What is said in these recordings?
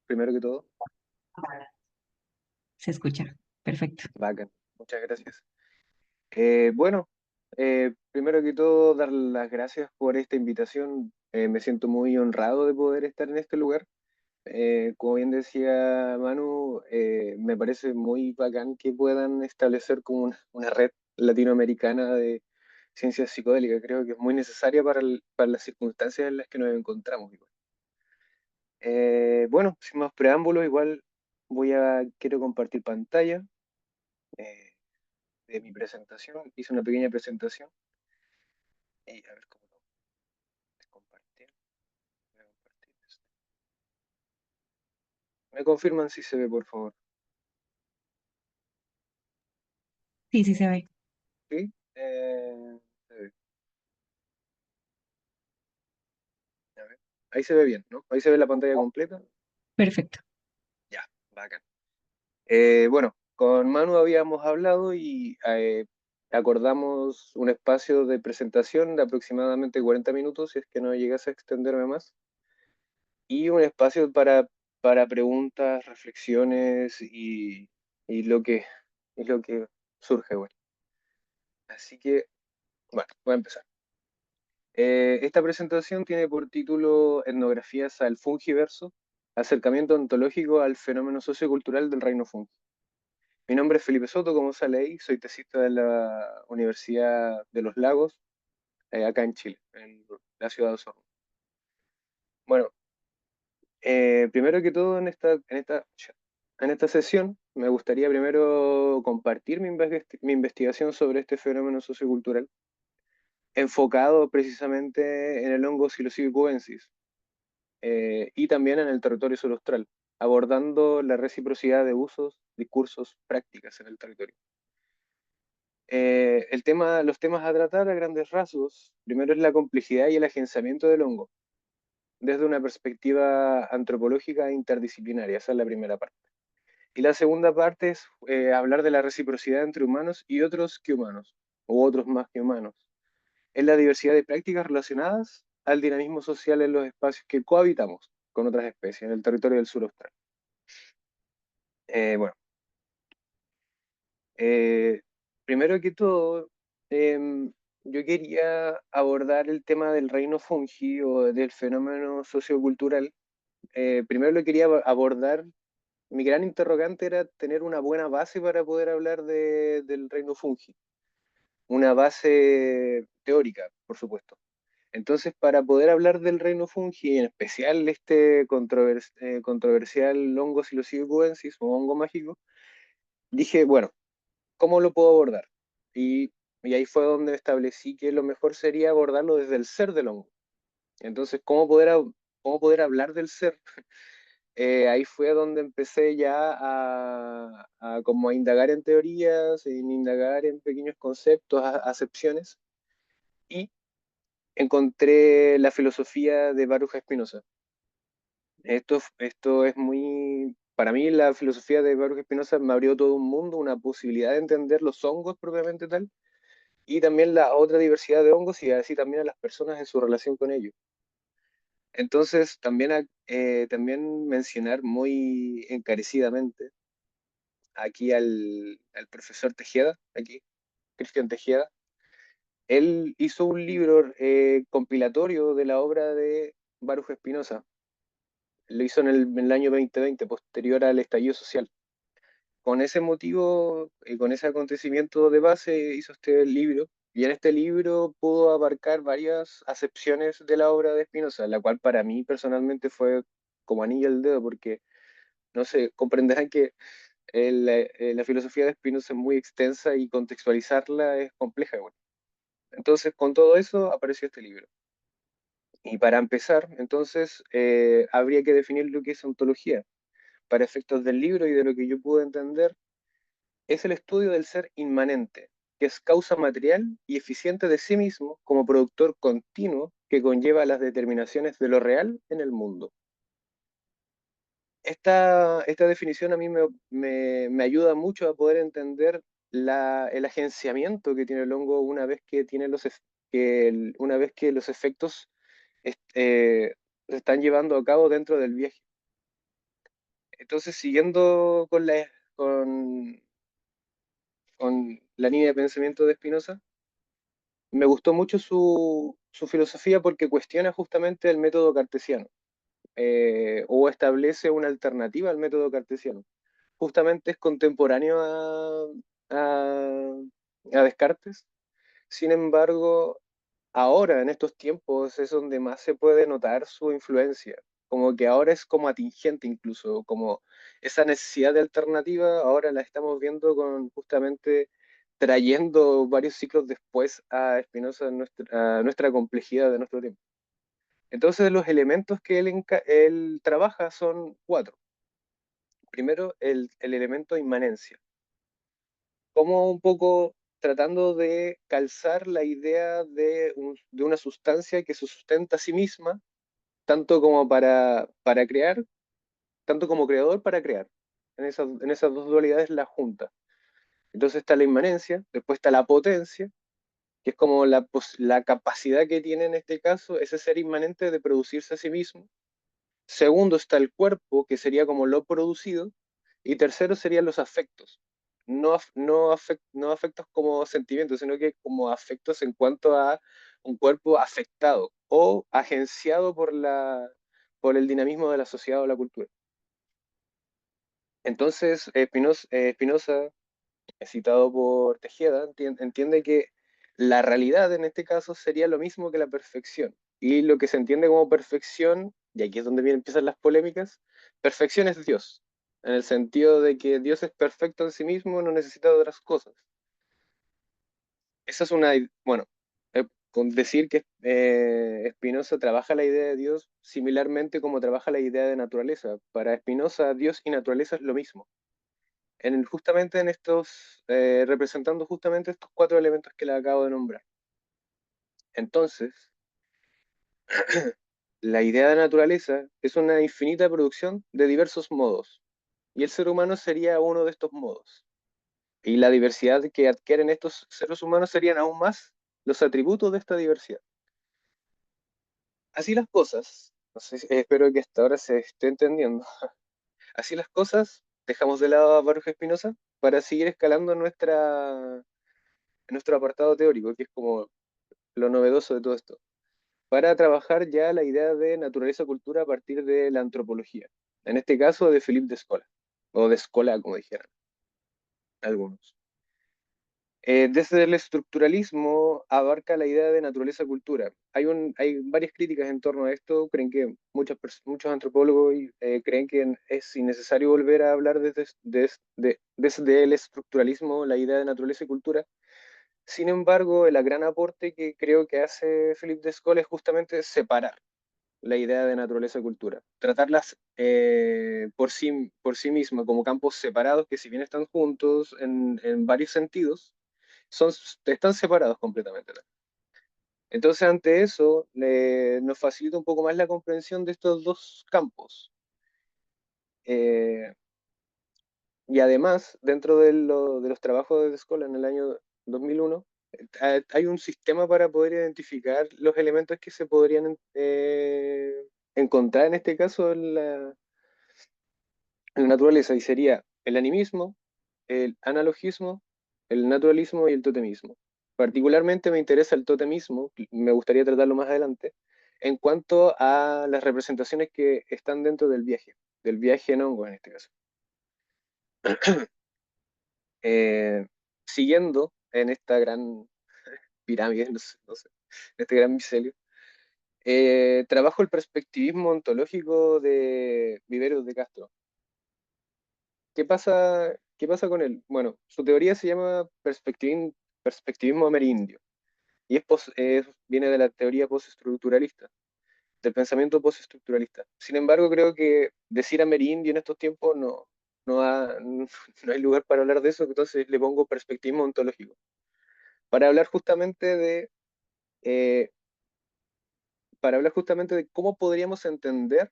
Primero que todo, Se escucha. Perfecto. bacán. Muchas gracias. Bueno, primero que todo, dar las gracias por esta invitación. Me siento muy honrado de poder estar en este lugar. Como bien decía Manu, me parece muy bacán que puedan establecer como una red latinoamericana de ciencias psicodélicas. Creo que es muy necesaria para las circunstancias en las que nos encontramos. Igual. Bueno, sin más preámbulos, igual quiero compartir pantalla. eh, de mi presentación. Hice una pequeña presentación y a ver cómo lo compartir. Voy a compartir esto. Me confirman si se ve, por favor. Sí, sí se ve. ¿Sí? Se ve. A ver. Ahí se ve bien, ¿no? Ahí se ve la pantalla completa. Perfecto. Ya, bacán. Bueno, con Manu habíamos hablado y acordamos un espacio de presentación de aproximadamente 40 minutos, si es que no llegase a extenderme más, y un espacio para preguntas, reflexiones y y lo que surge, bueno. Así que, bueno, voy a empezar. Esta presentación tiene por título Etnografías al Fungiverso, acercamiento ontológico al fenómeno sociocultural del reino fungi. Mi nombre es Felipe Soto, como sale ahí, soy tesista de la Universidad de los Lagos, acá en Chile, en la ciudad de Osorno. Bueno, primero que todo en esta sesión me gustaría primero compartir mi investigación sobre este fenómeno sociocultural, enfocado precisamente en el hongo Psilocybe cubensis y también en el territorio suraustral, abordando la reciprocidad de usos, discursos, prácticas en el territorio. Los temas a tratar a grandes rasgos, primero es la complejidad y el agenciamiento del hongo, desde una perspectiva antropológica e interdisciplinaria, esa es la primera parte. Y la segunda parte es hablar de la reciprocidad entre humanos y otros que humanos, u otros más que humanos. Es la diversidad de prácticas relacionadas al dinamismo social en los espacios que cohabitamos con otras especies en el territorio del sur austral. Bueno, eh, primero que todo, em, yo quería abordar el tema del reino fungi o del fenómeno sociocultural. Primero lo quería abordar. Mi gran interrogante era tener una buena base para poder hablar del reino fungi, una base teórica, por supuesto. Entonces, para poder hablar del reino fungi, en especial este controversial hongo Psilocybe cubensis o hongo mágico, dije, bueno, ¿cómo lo puedo abordar? Y ahí fue donde establecí que lo mejor sería abordarlo desde el ser del hongo. Entonces, cómo poder hablar del ser? Ahí fue donde empecé ya como a indagar en teorías, en indagar en pequeños conceptos, acepciones, y encontré la filosofía de Baruch Spinoza. Esto es muy, para mí la filosofía de Baruch Spinoza me abrió todo un mundo, una posibilidad de entender los hongos propiamente tal, y también la otra diversidad de hongos y así también a las personas en su relación con ellos. Entonces, también mencionar muy encarecidamente aquí al profesor Tejeda, aquí, Cristian Tejeda. Él hizo un libro compilatorio de la obra de Baruch Spinoza. Lo hizo en el año 2020, posterior al estallido social. Con ese motivo, con ese acontecimiento de base, hizo este libro. Y en este libro pudo abarcar varias acepciones de la obra de Spinoza, la cual para mí personalmente fue como anillo al dedo, porque, no sé, comprenderán que la filosofía de Spinoza es muy extensa y contextualizarla es compleja. Bueno. Entonces, con todo eso apareció este libro. Y para empezar, entonces, habría que definir lo que es ontología. Para efectos del libro y de lo que yo pude entender, es el estudio del ser inmanente, que es causa material y eficiente de sí mismo como productor continuo que conlleva las determinaciones de lo real en el mundo. Esta definición a mí me ayuda mucho a poder entender el agenciamiento que tiene el hongo una vez que tiene una vez que los efectos est- eh, se están llevando a cabo dentro del viaje. Entonces, siguiendo con la línea de pensamiento de Spinoza, me gustó mucho su filosofía porque cuestiona justamente el método cartesiano, o establece una alternativa al método cartesiano. Justamente es contemporáneo a Descartes. Sin embargo, ahora, en estos tiempos, es donde más se puede notar su influencia. Como que ahora es como atingente incluso, como esa necesidad de alternativa, ahora la estamos viendo con justamente trayendo varios ciclos después a Spinoza a nuestra complejidad de nuestro tiempo. Entonces, los elementos que él trabaja son cuatro. Primero, el elemento inmanencia, como un poco tratando de calzar la idea de una sustancia que se sustenta a sí misma, tanto como para crear, tanto como creador para crear. En esas dos dualidades la junta. Entonces está la inmanencia, después está la potencia, que es como la capacidad que tiene en este caso ese ser inmanente de producirse a sí mismo. Segundo está el cuerpo, que sería como lo producido. Y tercero serían los afectos. No afectos como sentimientos, sino que como afectos en cuanto a un cuerpo afectado o agenciado por el dinamismo de la sociedad o la cultura. Entonces, Spinoza, citado por Tejeda, entiende que la realidad en este caso sería lo mismo que la perfección. Y lo que se entiende como perfección, y aquí es donde empiezan las polémicas, perfección es Dios, en el sentido de que Dios es perfecto en sí mismo, no necesita de otras cosas. Esa es bueno, con decir que Spinoza trabaja la idea de Dios similarmente como trabaja la idea de naturaleza. Para Spinoza, Dios y naturaleza es lo mismo justamente en representando justamente estos cuatro elementos que le acabo de nombrar. Entonces, la idea de naturaleza es una infinita producción de diversos modos, y el ser humano sería uno de estos modos. Y la diversidad que adquieren estos seres humanos serían aún más los atributos de esta diversidad. Así las cosas, no sé espero que hasta ahora se esté entendiendo. Así las cosas, dejamos de lado a Baruch Spinoza para seguir escalando en nuestro apartado teórico, que es como lo novedoso de todo esto, para trabajar ya la idea de naturaleza-cultura a partir de la antropología. En este caso, de Philippe de Escola, o de Escola, como dijeran algunos. Desde el estructuralismo abarca la idea de naturaleza-cultura. Hay varias críticas en torno a esto. Creen que muchos antropólogos creen que es innecesario volver a hablar desde el estructuralismo, la idea de naturaleza y cultura. Sin embargo, el gran aporte que creo que hace Philippe Descola es justamente separar la idea de naturaleza y cultura, tratarlas por sí mismas como campos separados que si bien están juntos en varios sentidos, son, están separados completamente. Entonces, ante eso, nos facilita un poco más la comprensión de estos dos campos. Eh, y además, dentro de los trabajos de Descola en el año 2001, hay un sistema para poder identificar los elementos que se podrían encontrar en este caso en la naturaleza, y sería el animismo, el analogismo, el naturalismo y el totemismo. Particularmente me interesa el totemismo, me gustaría tratarlo más adelante, en cuanto a las representaciones que están dentro del viaje en hongo en este caso. Eh, Siguiendo en esta gran pirámide, no sé, en este gran micelio, trabajo el perspectivismo ontológico de Viveros de Castro. Qué pasa con él? Bueno, su teoría se llama perspectivismo amerindio y viene de la teoría postestructuralista, del pensamiento postestructuralista. Sin embargo, creo que decir amerindio en estos tiempos no hay lugar para hablar de eso, entonces le pongo perspectivismo ontológico, para hablar justamente eh, para hablar justamente de cómo podríamos entender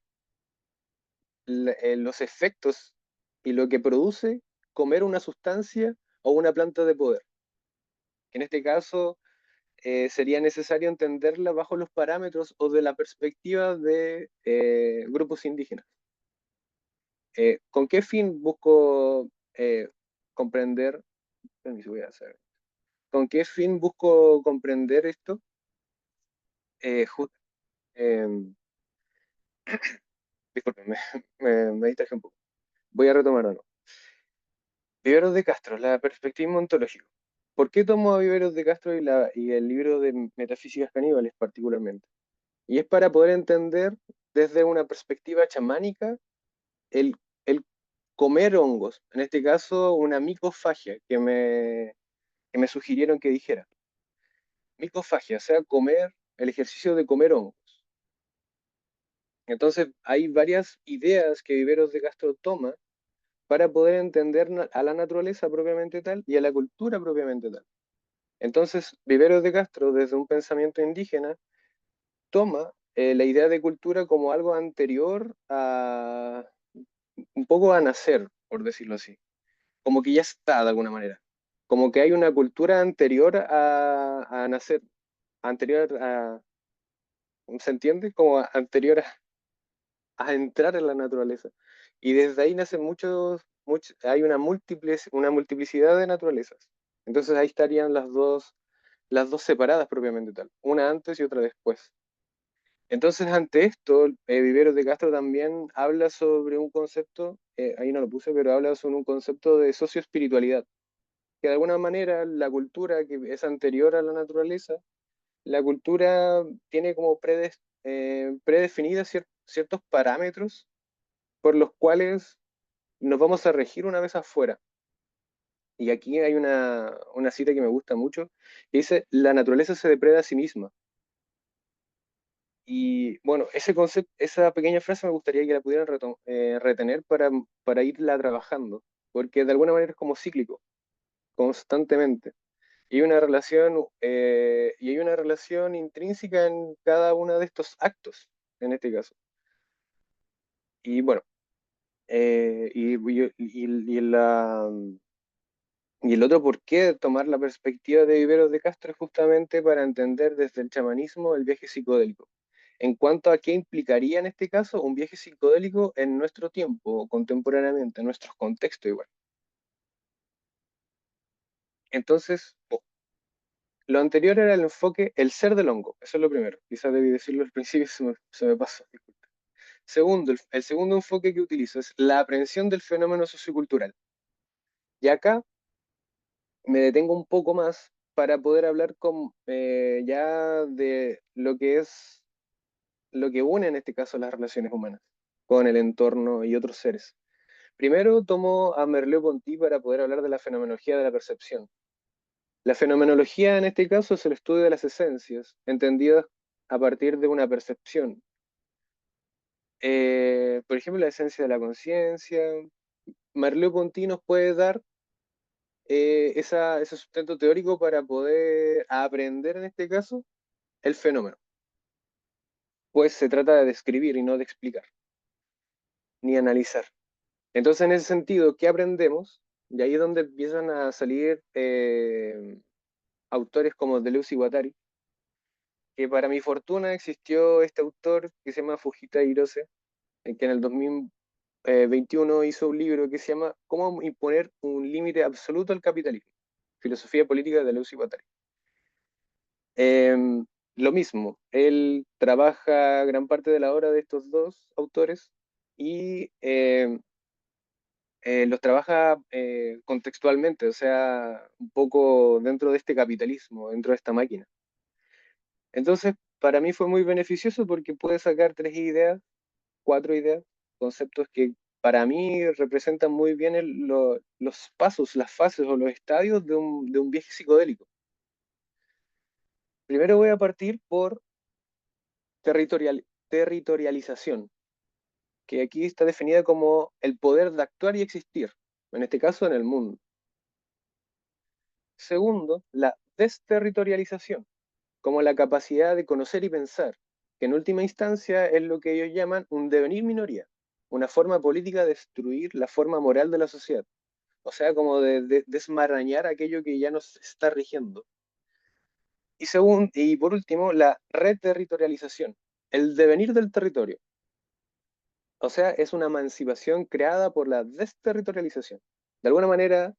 los efectos y lo que produce comer una sustancia o una planta de poder. En este caso, sería necesario entenderla bajo los parámetros o de la perspectiva de grupos indígenas. ¿Con qué fin busco comprender? Permiso, voy a hacer. ¿Con qué fin busco comprender esto? Eh, ju- em, Disculpen, me distraje un poco. Voy a retomar de nuevo. Viveros de Castro, la perspectiva ontológica. ¿Por qué tomo a Viveros de Castro y el libro de Metafísicas Caníbales particularmente? Y es para poder entender desde una perspectiva chamánica el, el comer hongos. En este caso, una micofagia que me sugirieron que dijera. Micofagia, o sea, comer, el ejercicio de comer hongos. Entonces, hay varias ideas que Viveros de Castro toma para poder entender a la naturaleza propiamente tal y a la cultura propiamente tal. Entonces, Viveros de Castro, desde un pensamiento indígena, toma la idea de cultura como algo anterior a, un poco a nacer, por decirlo así, como que ya está de alguna manera, como que hay una cultura anterior a nacer, anterior a, ¿se entiende? Como anterior a entrar en la naturaleza. Y desde ahí nacen hay una multiplicidad de naturalezas. Entonces ahí estarían las dos separadas propiamente tal, una antes y otra después. Entonces, ante esto, Viveros de Castro también habla sobre un concepto, ahí no lo puse, pero habla sobre un concepto de socioespiritualidad, que de alguna manera la cultura que es anterior a la naturaleza, la cultura tiene como predefinidas ciertos parámetros por los cuales nos vamos a regir una vez afuera. Y aquí hay una cita que me gusta mucho, que dice, la naturaleza se depreda a sí misma. Y bueno, ese concepto, esa pequeña frase me gustaría que la pudieran retener para irla trabajando, porque de alguna manera es como cíclico, constantemente. Y hay una relación intrínseca en cada uno de estos actos, en este caso. Y bueno, y y el otro por qué tomar la perspectiva de Viveros de Castro es justamente para entender desde el chamanismo el viaje psicodélico. En cuanto a qué implicaría en este caso un viaje psicodélico en nuestro tiempo, contemporáneamente, en nuestros contextos igual. Entonces, lo anterior era el enfoque, el ser del hongo, eso es lo primero. Quizás debí decirlo al principio y se me pasó, disculpe. Segundo, el segundo enfoque que utilizo es la aprehensión del fenómeno sociocultural. Y acá me detengo un poco más para poder hablar ya de lo que es lo que une en este caso las relaciones humanas con el entorno y otros seres. Primero tomo a Merleau-Ponty para poder hablar de la fenomenología de la percepción. La fenomenología en este caso es el estudio de las esencias, entendidas a partir de una percepción. Por ejemplo, la esencia de la conciencia. Merleau-Ponty nos puede dar ese sustento teórico para poder aprender en este caso el fenómeno, pues se trata de describir y no de explicar, ni analizar. Entonces, en ese sentido, ¿qué aprendemos? Y ahí es donde empiezan a salir autores como Deleuze y Guattari, que para mi fortuna existió este autor que se llama Fujita Hirose, que en el 2021 hizo un libro que se llama ¿Cómo imponer un límite absoluto al capitalismo? Filosofía política de Deleuze y Guattari. Lo mismo, él trabaja gran parte de la obra de estos dos autores y los trabaja contextualmente, o sea, un poco dentro de este capitalismo, dentro de esta máquina. Entonces, para mí fue muy beneficioso porque pude sacar tres ideas, cuatro ideas, conceptos que para mí representan muy bien los pasos, las fases o los estadios de un viaje psicodélico. Primero voy a partir por territorialización, que aquí está definida como el poder de actuar y existir, en este caso en el mundo. Segundo, la desterritorialización, como la capacidad de conocer y pensar, que en última instancia es lo que ellos llaman un devenir minoría, una forma política de destruir la forma moral de la sociedad, o sea, como de desmarañar aquello que ya nos está rigiendo. Y por último, la reterritorialización, el devenir del territorio, O sea, es una emancipación creada por la desterritorialización. De alguna manera,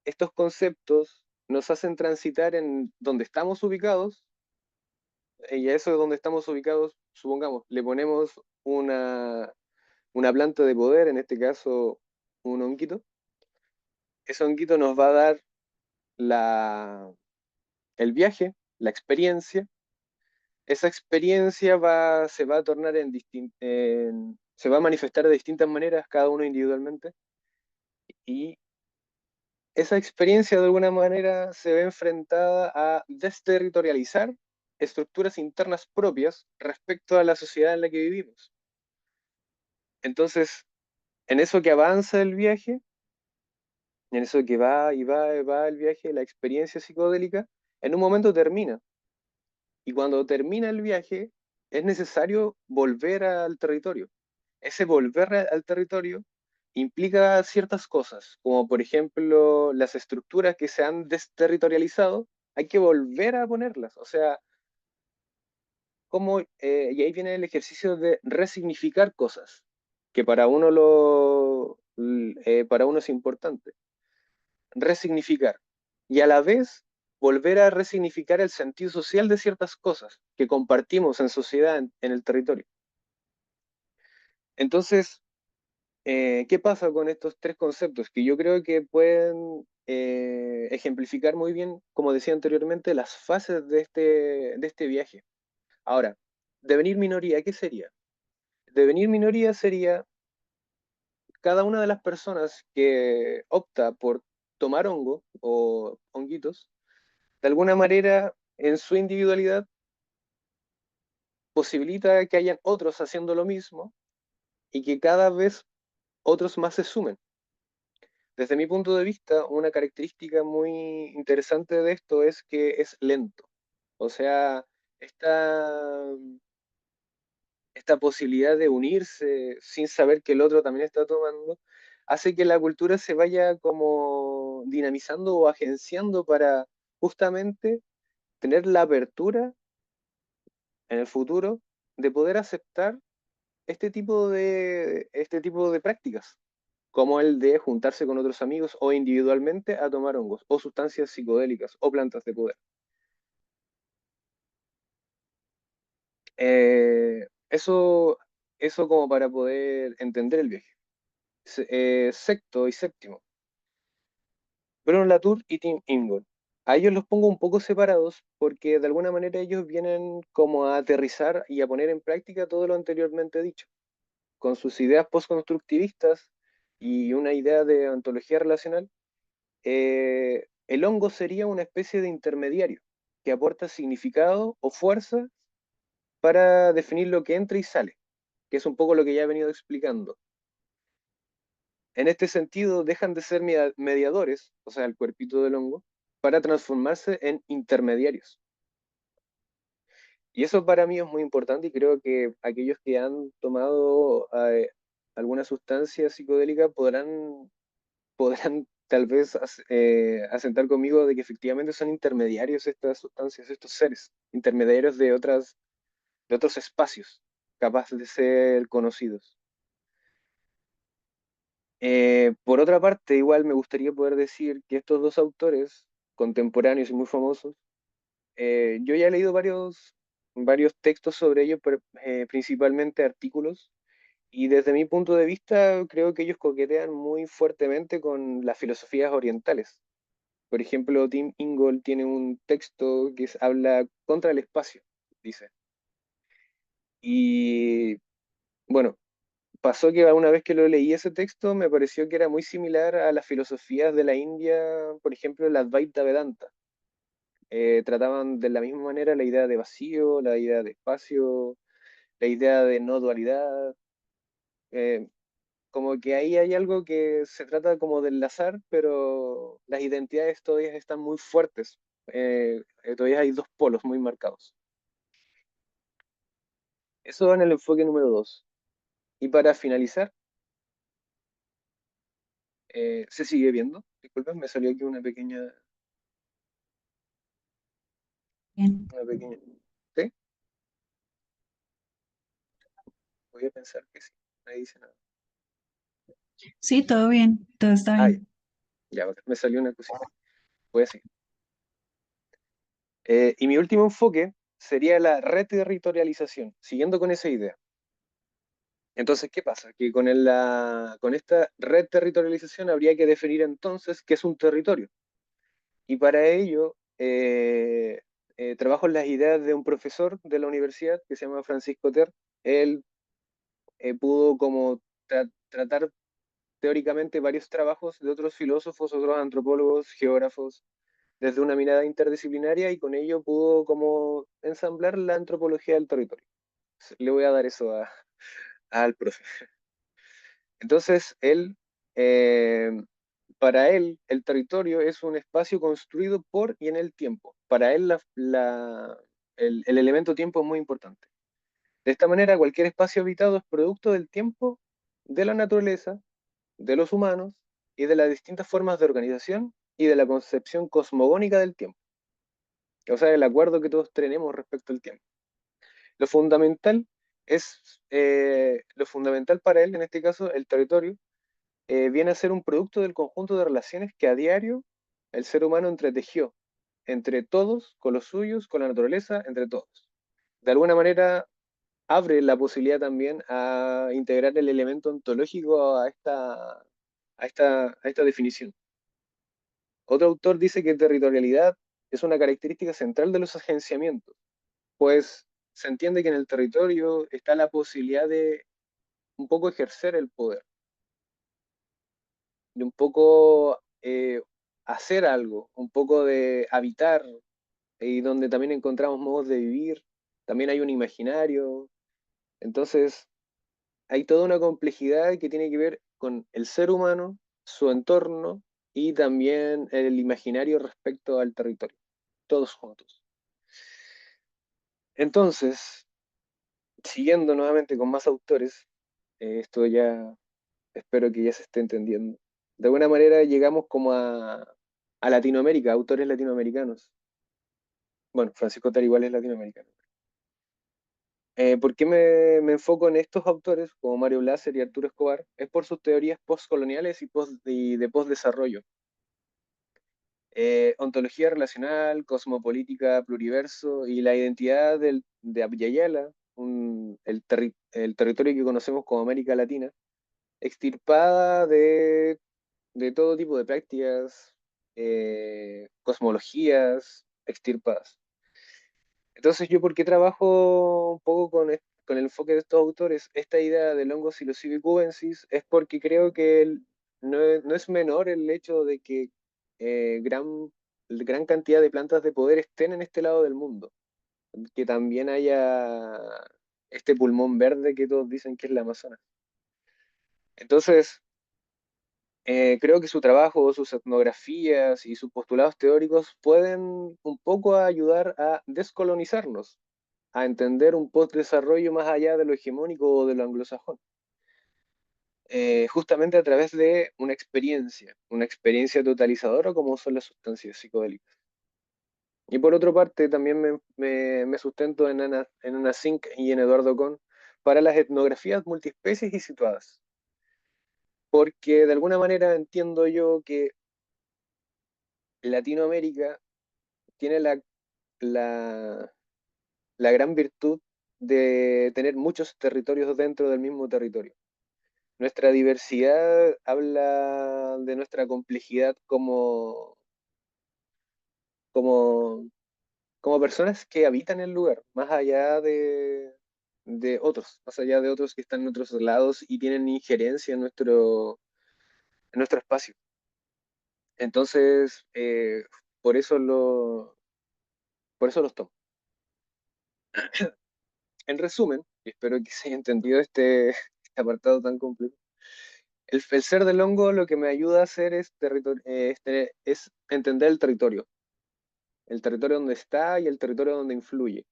estos conceptos nos hacen transitar en donde estamos ubicados, y a eso de donde estamos ubicados, supongamos, le ponemos una planta de poder, en este caso un honguito. Ese honguito nos va a dar el viaje, la experiencia. Esa experiencia se va a tornar se va a manifestar de distintas maneras, cada uno individualmente, y esa experiencia de alguna manera se ve enfrentada a desterritorializar estructuras internas propias respecto a la sociedad en la que vivimos. Entonces, en eso que avanza el viaje, en eso que va y va y va el viaje, la experiencia psicodélica, en un momento termina. Y cuando termina el viaje, es necesario volver al territorio. Ese volver al territorio implica ciertas cosas, como por ejemplo las estructuras que se han desterritorializado, hay que volver a ponerlas. O sea, y ahí viene el ejercicio de resignificar cosas, que para uno es importante. Resignificar. Y a la vez volver a resignificar el sentido social de ciertas cosas que compartimos en sociedad, en el territorio. Entonces, ¿qué pasa con estos tres conceptos? Que yo creo que pueden ejemplificar muy bien, como decía anteriormente, las fases de este viaje. Ahora, devenir minoría, ¿qué sería? Devenir minoría sería cada una de las personas que opta por tomar hongo o honguitos, de alguna manera, en su individualidad, posibilita que hayan otros haciendo lo mismo y que cada vez otros más se sumen. Desde mi punto de vista, una característica muy interesante de esto es que es lento. O sea, esta, esta posibilidad de unirse sin saber que el otro también está tomando, hace que la cultura se vaya como dinamizando o agenciando para justamente tener la apertura en el futuro de poder aceptar este tipo de prácticas, como el de juntarse con otros amigos o individualmente a tomar hongos o sustancias psicodélicas o plantas de poder. Eso, eso como para poder entender el viaje. Sexto y séptimo, Bruno Latour y Tim Ingold. A ellos los pongo un poco separados porque de alguna manera ellos vienen como a aterrizar y a poner en práctica todo lo anteriormente dicho, con sus ideas postconstructivistas y una idea de ontología relacional. El hongo sería una especie de intermediario que aporta significado o fuerza para definir lo que entra y sale, que es un poco lo que ya he venido explicando. En este sentido, dejan de ser mediadores, o sea, el cuerpito del hongo, para transformarse en intermediarios. Y eso para mí es muy importante y creo que aquellos que han tomado alguna sustancia psicodélica podrán tal vez asentar conmigo de que efectivamente son intermediarios estas sustancias, estos seres, intermediarios de otros espacios capaces de ser conocidos. Por otra parte, igual me gustaría poder decir que estos dos autores contemporáneos y muy famosos, yo ya he leído varios textos sobre ellos, pero, principalmente artículos, y desde mi punto de vista creo que ellos coquetean muy fuertemente con las filosofías orientales. Por ejemplo, Tim Ingold tiene un texto que habla contra el espacio, dice. Y bueno, pasó que una vez que lo leí ese texto me pareció que era muy similar a las filosofías de la India, por ejemplo, la Advaita Vedanta. Trataban de la misma manera la idea de vacío, la idea de espacio, la idea de no dualidad. eh, Como que ahí hay algo que se trata como de enlazar, pero las identidades todavía están muy fuertes. Todavía hay dos polos muy marcados. Eso en el enfoque número dos. Y para finalizar, se sigue viendo. Disculpen, me salió aquí Bien. una pequeña. ¿Sí? Voy a pensar que sí. Ahí dice nada. Sí, todo bien, todo está Ah, ya, bien. ya, me salió una cosita. Puede ser. Y mi último enfoque sería la reterritorialización, siguiendo con esa idea. Entonces, ¿qué pasa? Que con esta reterritorialización habría que definir entonces qué es un territorio. Y para ello, trabajo en las ideas de un profesor de la universidad que se llama Francisco Ter. Él pudo como tratar teóricamente varios trabajos de otros filósofos, otros antropólogos, geógrafos, desde una mirada interdisciplinaria y con ello pudo como ensamblar la antropología del territorio. Le voy a dar eso al profe. Entonces, eh, para él, el territorio es un espacio construido por y en el tiempo. Para él, el elemento tiempo es muy importante. De esta manera, cualquier espacio habitado es producto del tiempo, de la naturaleza, de los humanos y de las distintas formas de organización y de la concepción cosmogónica del tiempo. O sea, el acuerdo que todos tenemos respecto al tiempo. Lo fundamental lo fundamental para él, en este caso, el territorio, viene a ser un producto del conjunto de relaciones que a diario el ser humano entretejió entre todos, con los suyos, con la naturaleza, entre todos. De alguna manera abre la posibilidad también a integrar el elemento ontológico a esta definición. Otro autor dice que territorialidad es una característica central de los agenciamientos, pues se entiende que en el territorio está la posibilidad de un poco ejercer el poder, de un poco hacer algo, un poco de habitar, y donde también encontramos modos de vivir, también hay un imaginario, entonces hay toda una complejidad que tiene que ver con el ser humano, su entorno y también el imaginario respecto al territorio, todos juntos. Entonces, siguiendo nuevamente con más autores, esto ya espero que ya se esté entendiendo. De alguna manera llegamos como a Latinoamérica, autores latinoamericanos. Bueno, Francisco Tar igual es latinoamericano. ¿Por qué me enfoco en estos autores como Mario Blaser y Arturo Escobar? Es por sus teorías postcoloniales y de postdesarrollo. Ontología relacional, cosmopolítica, pluriverso y la identidad de Abya el territorio que conocemos como América Latina, extirpada de todo tipo de prácticas, cosmologías extirpadas. Entonces, ¿yo por qué trabajo un poco con el enfoque de estos autores? Esta idea del hongo psilocibe cubensis es porque creo que no es menor el hecho de que gran cantidad de plantas de poder estén en este lado del mundo. Que también haya este pulmón verde que todos dicen que es la Amazonas. Entonces, creo que su trabajo, sus etnografías y sus postulados teóricos pueden un poco ayudar a descolonizarnos, a entender un postdesarrollo más allá de lo hegemónico o de lo anglosajón, justamente a través de una experiencia totalizadora como son las sustancias psicodélicas. Y por otra parte, también me sustento en Ana Zink y en Eduardo Kohn para las etnografías multiespecies y situadas, porque de alguna manera entiendo yo que Latinoamérica tiene la, la gran virtud de tener muchos territorios dentro del mismo territorio. Nuestra diversidad habla de nuestra complejidad como, como personas que habitan el lugar, más allá de otros, más allá de otros que están en otros lados y tienen injerencia en nuestro espacio. Entonces, por eso por eso los tomo. En resumen, y espero que se haya entendido este apartado tan complejo, el ser del hongo lo que me ayuda a hacer es entender el territorio donde está y el territorio donde influye.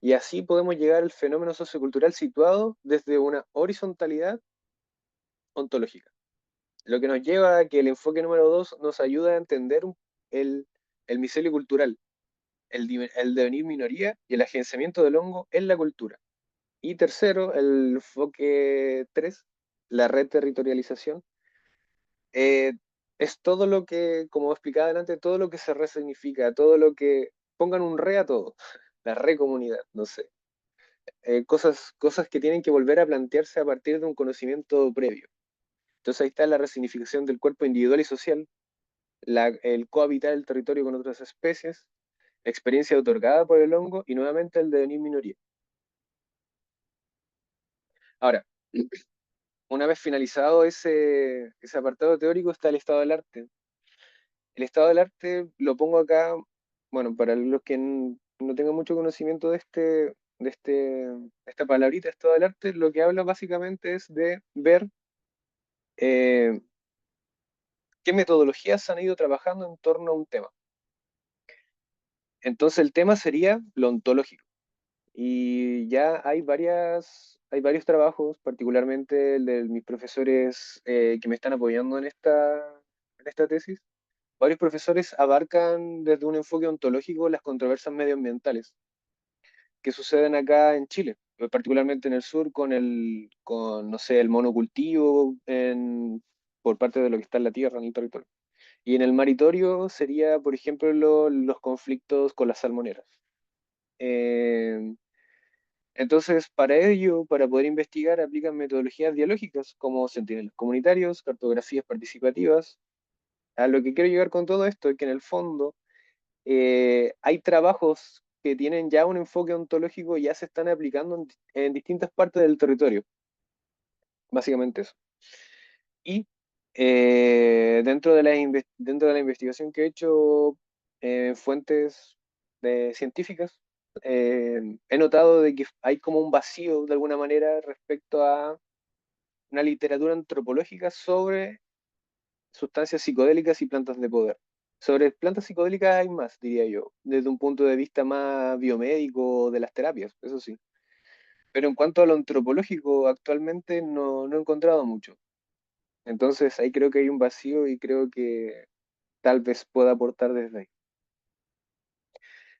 Y así podemos llegar al fenómeno sociocultural situado desde una horizontalidad ontológica. Lo que nos lleva a que el enfoque número 2 nos ayuda a entender el, el micelio cultural, el devenir minoría y el agenciamiento del hongo en la cultura. Y tercero, el enfoque 3, la reterritorialización, eh, es todo lo que, como explicaba adelante, todo lo que se resignifica, todo lo que pongan un re a todo, la recomunidad, no sé. Cosas que tienen que volver a plantearse a partir de un conocimiento previo. Entonces ahí está la resignificación del cuerpo individual y social, el cohabitar el territorio con otras especies, experiencia otorgada por el hongo y nuevamente el devenir minoría. Ahora, una vez finalizado ese apartado teórico está el estado del arte. El estado del arte lo pongo acá, bueno, para los que no tengan mucho conocimiento de esta palabrita, estado del arte, lo que habla básicamente es de ver eh, qué metodologías se han ido trabajando en torno a un tema. Entonces el tema sería lo ontológico. Y ya hay varios trabajos, particularmente el de mis profesores que me están apoyando en esta tesis. Varios profesores abarcan desde un enfoque ontológico las controversias medioambientales que suceden acá en Chile, particularmente en el sur con, no sé, el monocultivo por parte de lo que está en la tierra, en el territorio. Y en el maritorio sería, por ejemplo, los conflictos con las salmoneras. Eh, entonces, para ello, para poder investigar, aplican metodologías dialógicas como sentinelas comunitarios, cartografías participativas. A lo que quiero llegar con todo esto es que en el fondo hay trabajos que tienen ya un enfoque ontológico y ya se están aplicando en distintas partes del territorio, básicamente eso. Y dentro de la investigación que he hecho en fuentes científicas, he notado de que hay como un vacío de alguna manera respecto a una literatura antropológica sobre sustancias psicodélicas y plantas de poder. Sobre plantas psicodélicas hay más, diría yo, desde un punto de vista más biomédico de las terapias, eso sí. Pero en cuanto a lo antropológico, actualmente no he encontrado mucho. Entonces ahí creo que hay un vacío y creo que tal vez pueda aportar desde ahí.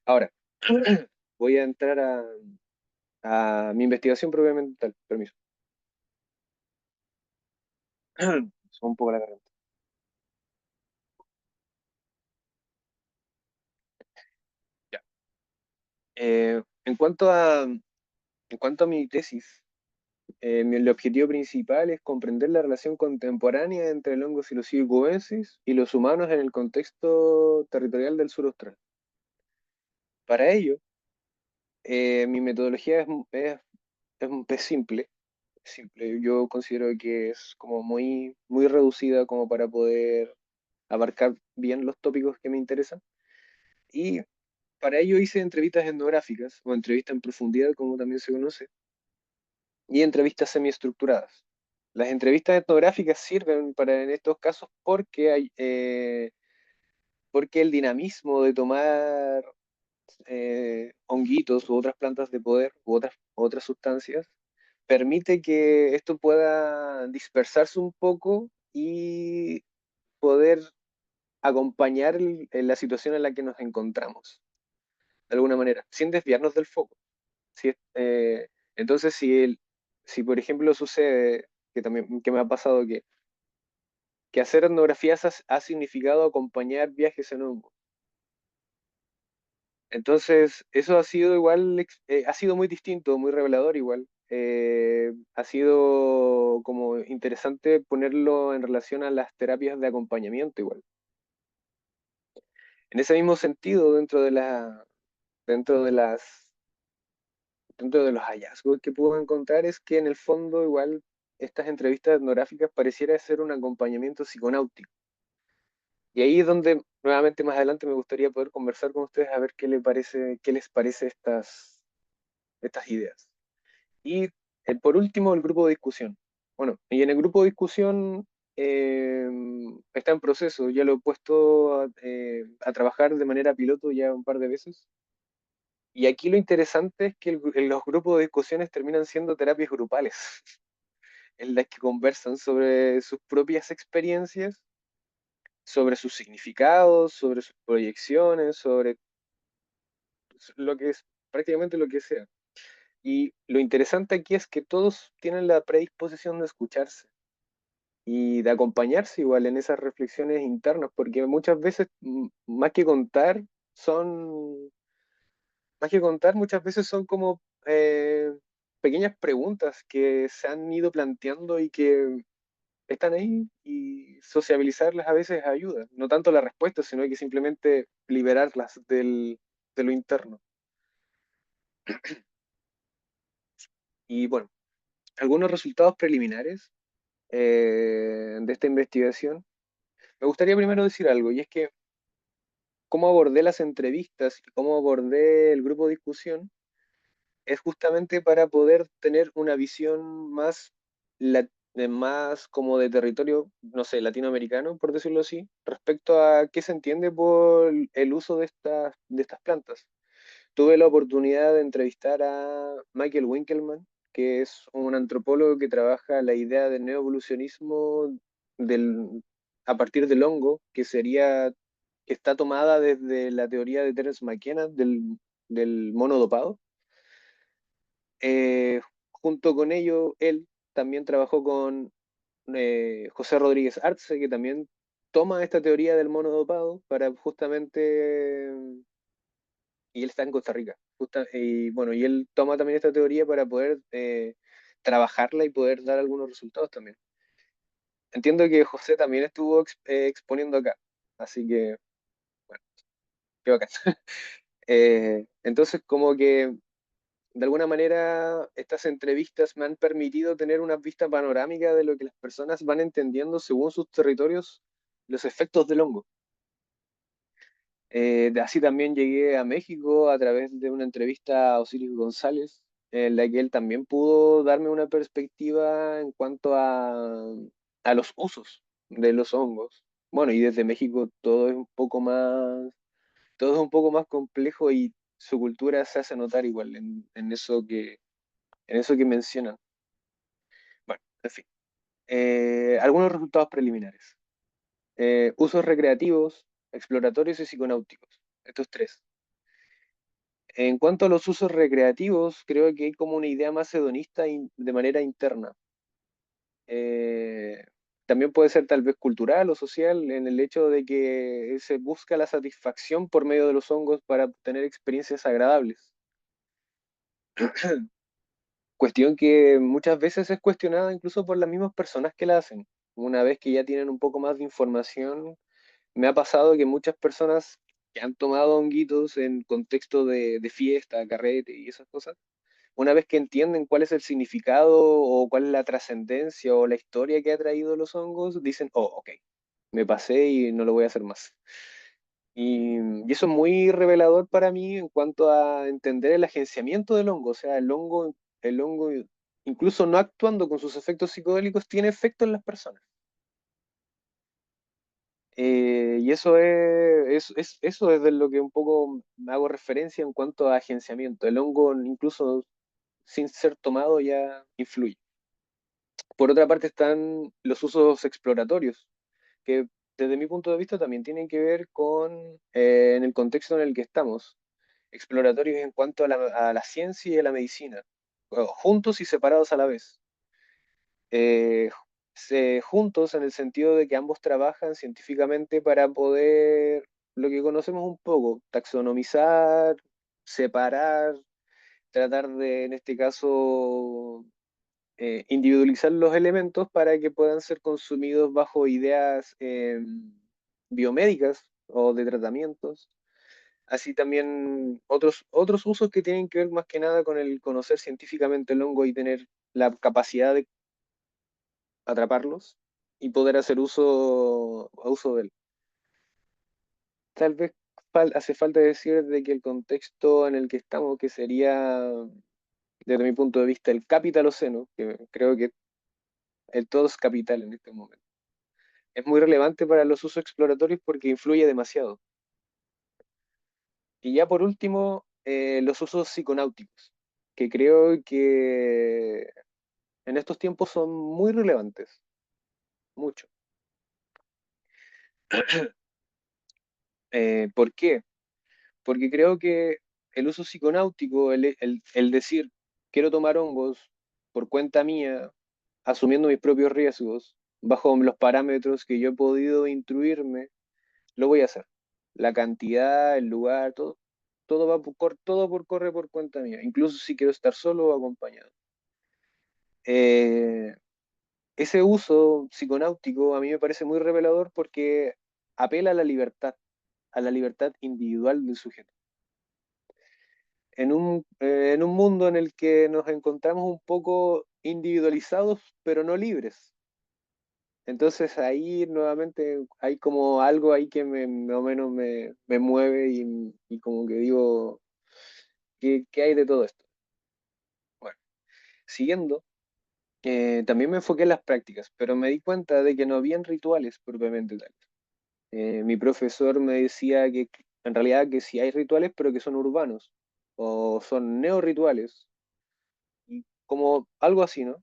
Ahora, voy a entrar a mi investigación propiamente tal. Permiso. Son un poco la garganta. Ya. En cuanto a mi tesis, el objetivo principal es comprender la relación contemporánea entre el hongo Psilocybin cubensis y los humanos en el contexto territorial del sur austral. Para ello, mi metodología es simple, simple. Yo considero que es como muy reducida como para poder abarcar bien los tópicos que me interesan. Y para ello hice entrevistas etnográficas o entrevistas en profundidad, como también se conoce, y entrevistas semiestructuradas. Las entrevistas etnográficas sirven para en estos casos porque el dinamismo de tomar honguitos u otras plantas de poder u otras sustancias permite que esto pueda dispersarse un poco y poder acompañar en la situación en la que nos encontramos, de alguna manera, sin desviarnos del foco. Si, entonces, si por ejemplo sucede, que me ha pasado que hacer etnografías ha significado acompañar viajes en hongo. Entonces, eso ha sido igual, ha sido muy distinto, muy revelador igual. Ha sido como interesante ponerlo en relación a las terapias de acompañamiento igual. En ese mismo sentido, dentro de las, dentro de los hallazgos que puedo encontrar es que en el fondo igual estas entrevistas etnográficas pareciera ser un acompañamiento psiconáutico. Y ahí es donde nuevamente más adelante me gustaría poder conversar con ustedes a ver qué les parece estas ideas. Y por último, el grupo de discusión. Bueno, y en el grupo de discusión eh, está en proceso, ya lo he puesto a trabajar de manera piloto ya un par de veces. Y aquí lo interesante es que los grupos de discusiones terminan siendo terapias grupales, en las que conversan sobre sus propias experiencias, sobre sus significados, sobre sus proyecciones, sobre lo que es prácticamente lo que sea. Y lo interesante aquí es que todos tienen la predisposición de escucharse y de acompañarse igual en esas reflexiones internas, porque muchas veces, son, más que contar, muchas veces son como pequeñas preguntas que se han ido planteando y que están ahí y sociabilizarlas a veces ayuda. No tanto la respuesta, sino que simplemente liberarlas de lo interno. Y bueno, algunos resultados preliminares de esta investigación. Me gustaría primero decir algo, y es que cómo abordé las entrevistas y cómo abordé el grupo de discusión es justamente para poder tener una visión más como de territorio, no sé, latinoamericano, por decirlo así, respecto a qué se entiende por el uso de estas plantas. Tuve la oportunidad de entrevistar a Michael Winkelmann, que es un antropólogo que trabaja la idea del neoevolucionismo del, a partir del hongo, que está tomada desde la teoría de Terence McKenna del mono dopado. Eh, Junto con ello, él también trabajó con José Rodríguez Arce, que también toma esta teoría del mono dopado para justamente, y él está en Costa Rica, y bueno, y él toma también esta teoría para poder trabajarla y poder dar algunos resultados también. Entiendo que José también estuvo exponiendo acá, así que, bueno, qué bacán. Entonces, como que de alguna manera, estas entrevistas me han permitido tener una vista panorámica de lo que las personas van entendiendo según sus territorios, los efectos del hongo. Así también llegué a México a través de una entrevista a Osiris González, en la que él también pudo darme una perspectiva en cuanto a los usos de los hongos. Bueno, y desde México todo es un poco más complejo y su cultura se hace notar igual en eso que mencionan. Bueno, en fin. Algunos resultados preliminares. Usos recreativos, exploratorios y psiconáuticos. Estos tres. En cuanto a los usos recreativos, creo que hay como una idea más hedonista de manera interna. Eh, También puede ser tal vez cultural o social en el hecho de que se busca la satisfacción por medio de los hongos para tener experiencias agradables. Cuestión que muchas veces es cuestionada incluso por las mismas personas que la hacen. Una vez que ya tienen un poco más de información, me ha pasado que muchas personas que han tomado honguitos en contexto de fiesta, carrete y esas cosas, una vez que entienden cuál es el significado o cuál es la trascendencia o la historia que ha traído los hongos, dicen, oh, ok, me pasé y no lo voy a hacer más. Y eso es muy revelador para mí en cuanto a entender el agenciamiento del hongo. O sea, el hongo, incluso no actuando con sus efectos psicodélicos, tiene efecto en las personas. Y eso es de lo que un poco hago referencia en cuanto a agenciamiento. El hongo, incluso sin ser tomado, ya influye. Por otra parte están los usos exploratorios, que desde mi punto de vista también tienen que ver con en el contexto en el que estamos. Exploratorios en cuanto a la ciencia y a la medicina, o juntos y separados a la vez. Eh, Juntos en el sentido de que ambos trabajan científicamente para poder, lo que conocemos un poco, taxonomizar, separar, tratar de, en este caso, individualizar los elementos para que puedan ser consumidos bajo ideas biomédicas o de tratamientos. Así también otros usos que tienen que ver más que nada con el conocer científicamente el hongo y tener la capacidad de atraparlos y poder hacer uso de él. Tal vez hace falta decir de que el contexto en el que estamos, que sería, desde mi punto de vista, el capitaloceno, que creo que el todo es capital en este momento, es muy relevante para los usos exploratorios porque influye demasiado. Y ya por último, los usos psiconáuticos, que creo que en estos tiempos son muy relevantes, mucho. ¿Por qué? Porque creo que el uso psiconáutico, el decir quiero tomar hongos por cuenta mía, asumiendo mis propios riesgos, bajo los parámetros que yo he podido instruirme, lo voy a hacer. La cantidad, el lugar, todo va todo por corre por cuenta mía, incluso si quiero estar solo o acompañado. Eh, Ese uso psiconáutico a mí me parece muy revelador porque apela a la libertad individual del sujeto. En un mundo en el que nos encontramos un poco individualizados, pero no libres. Entonces ahí nuevamente hay como algo ahí que más o menos me mueve y como que digo, ¿qué hay de todo esto? Bueno, siguiendo, también me enfoqué en las prácticas, pero me di cuenta de que no habían rituales propiamente tal. Mi profesor me decía que en realidad que sí hay rituales, pero que son urbanos o son neorrituales, y como algo así, ¿no?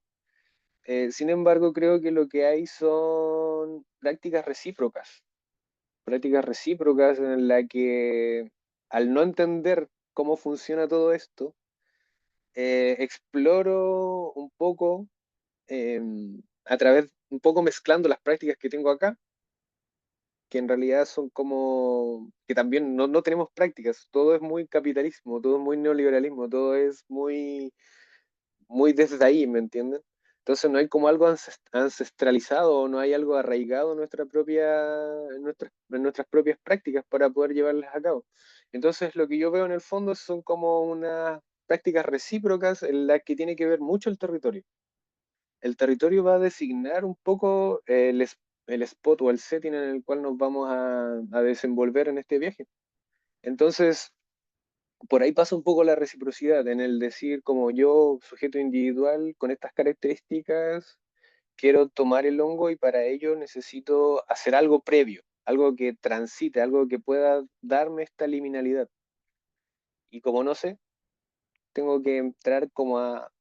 Sin embargo, creo que lo que hay son prácticas recíprocas en la que al no entender cómo funciona todo esto, exploro un poco eh, a través, un poco mezclando las prácticas que tengo acá, que en realidad son como, que también no tenemos prácticas, todo es muy capitalismo, todo es muy neoliberalismo, todo es muy desde ahí, ¿me entienden? Entonces no hay como algo ancestralizado, no hay algo arraigado en nuestras propias prácticas para poder llevarlas a cabo. Entonces lo que yo veo en el fondo son como unas prácticas recíprocas en las que tiene que ver mucho el territorio. El territorio va a designar un poco el spot o el setting en el cual nos vamos a desenvolver en este viaje. Entonces, por ahí pasa un poco la reciprocidad en el decir como yo, sujeto individual, con estas características, quiero tomar el hongo y para ello necesito hacer algo previo, algo que transite, algo que pueda darme esta liminalidad. Y como no sé, tengo que entrar como a...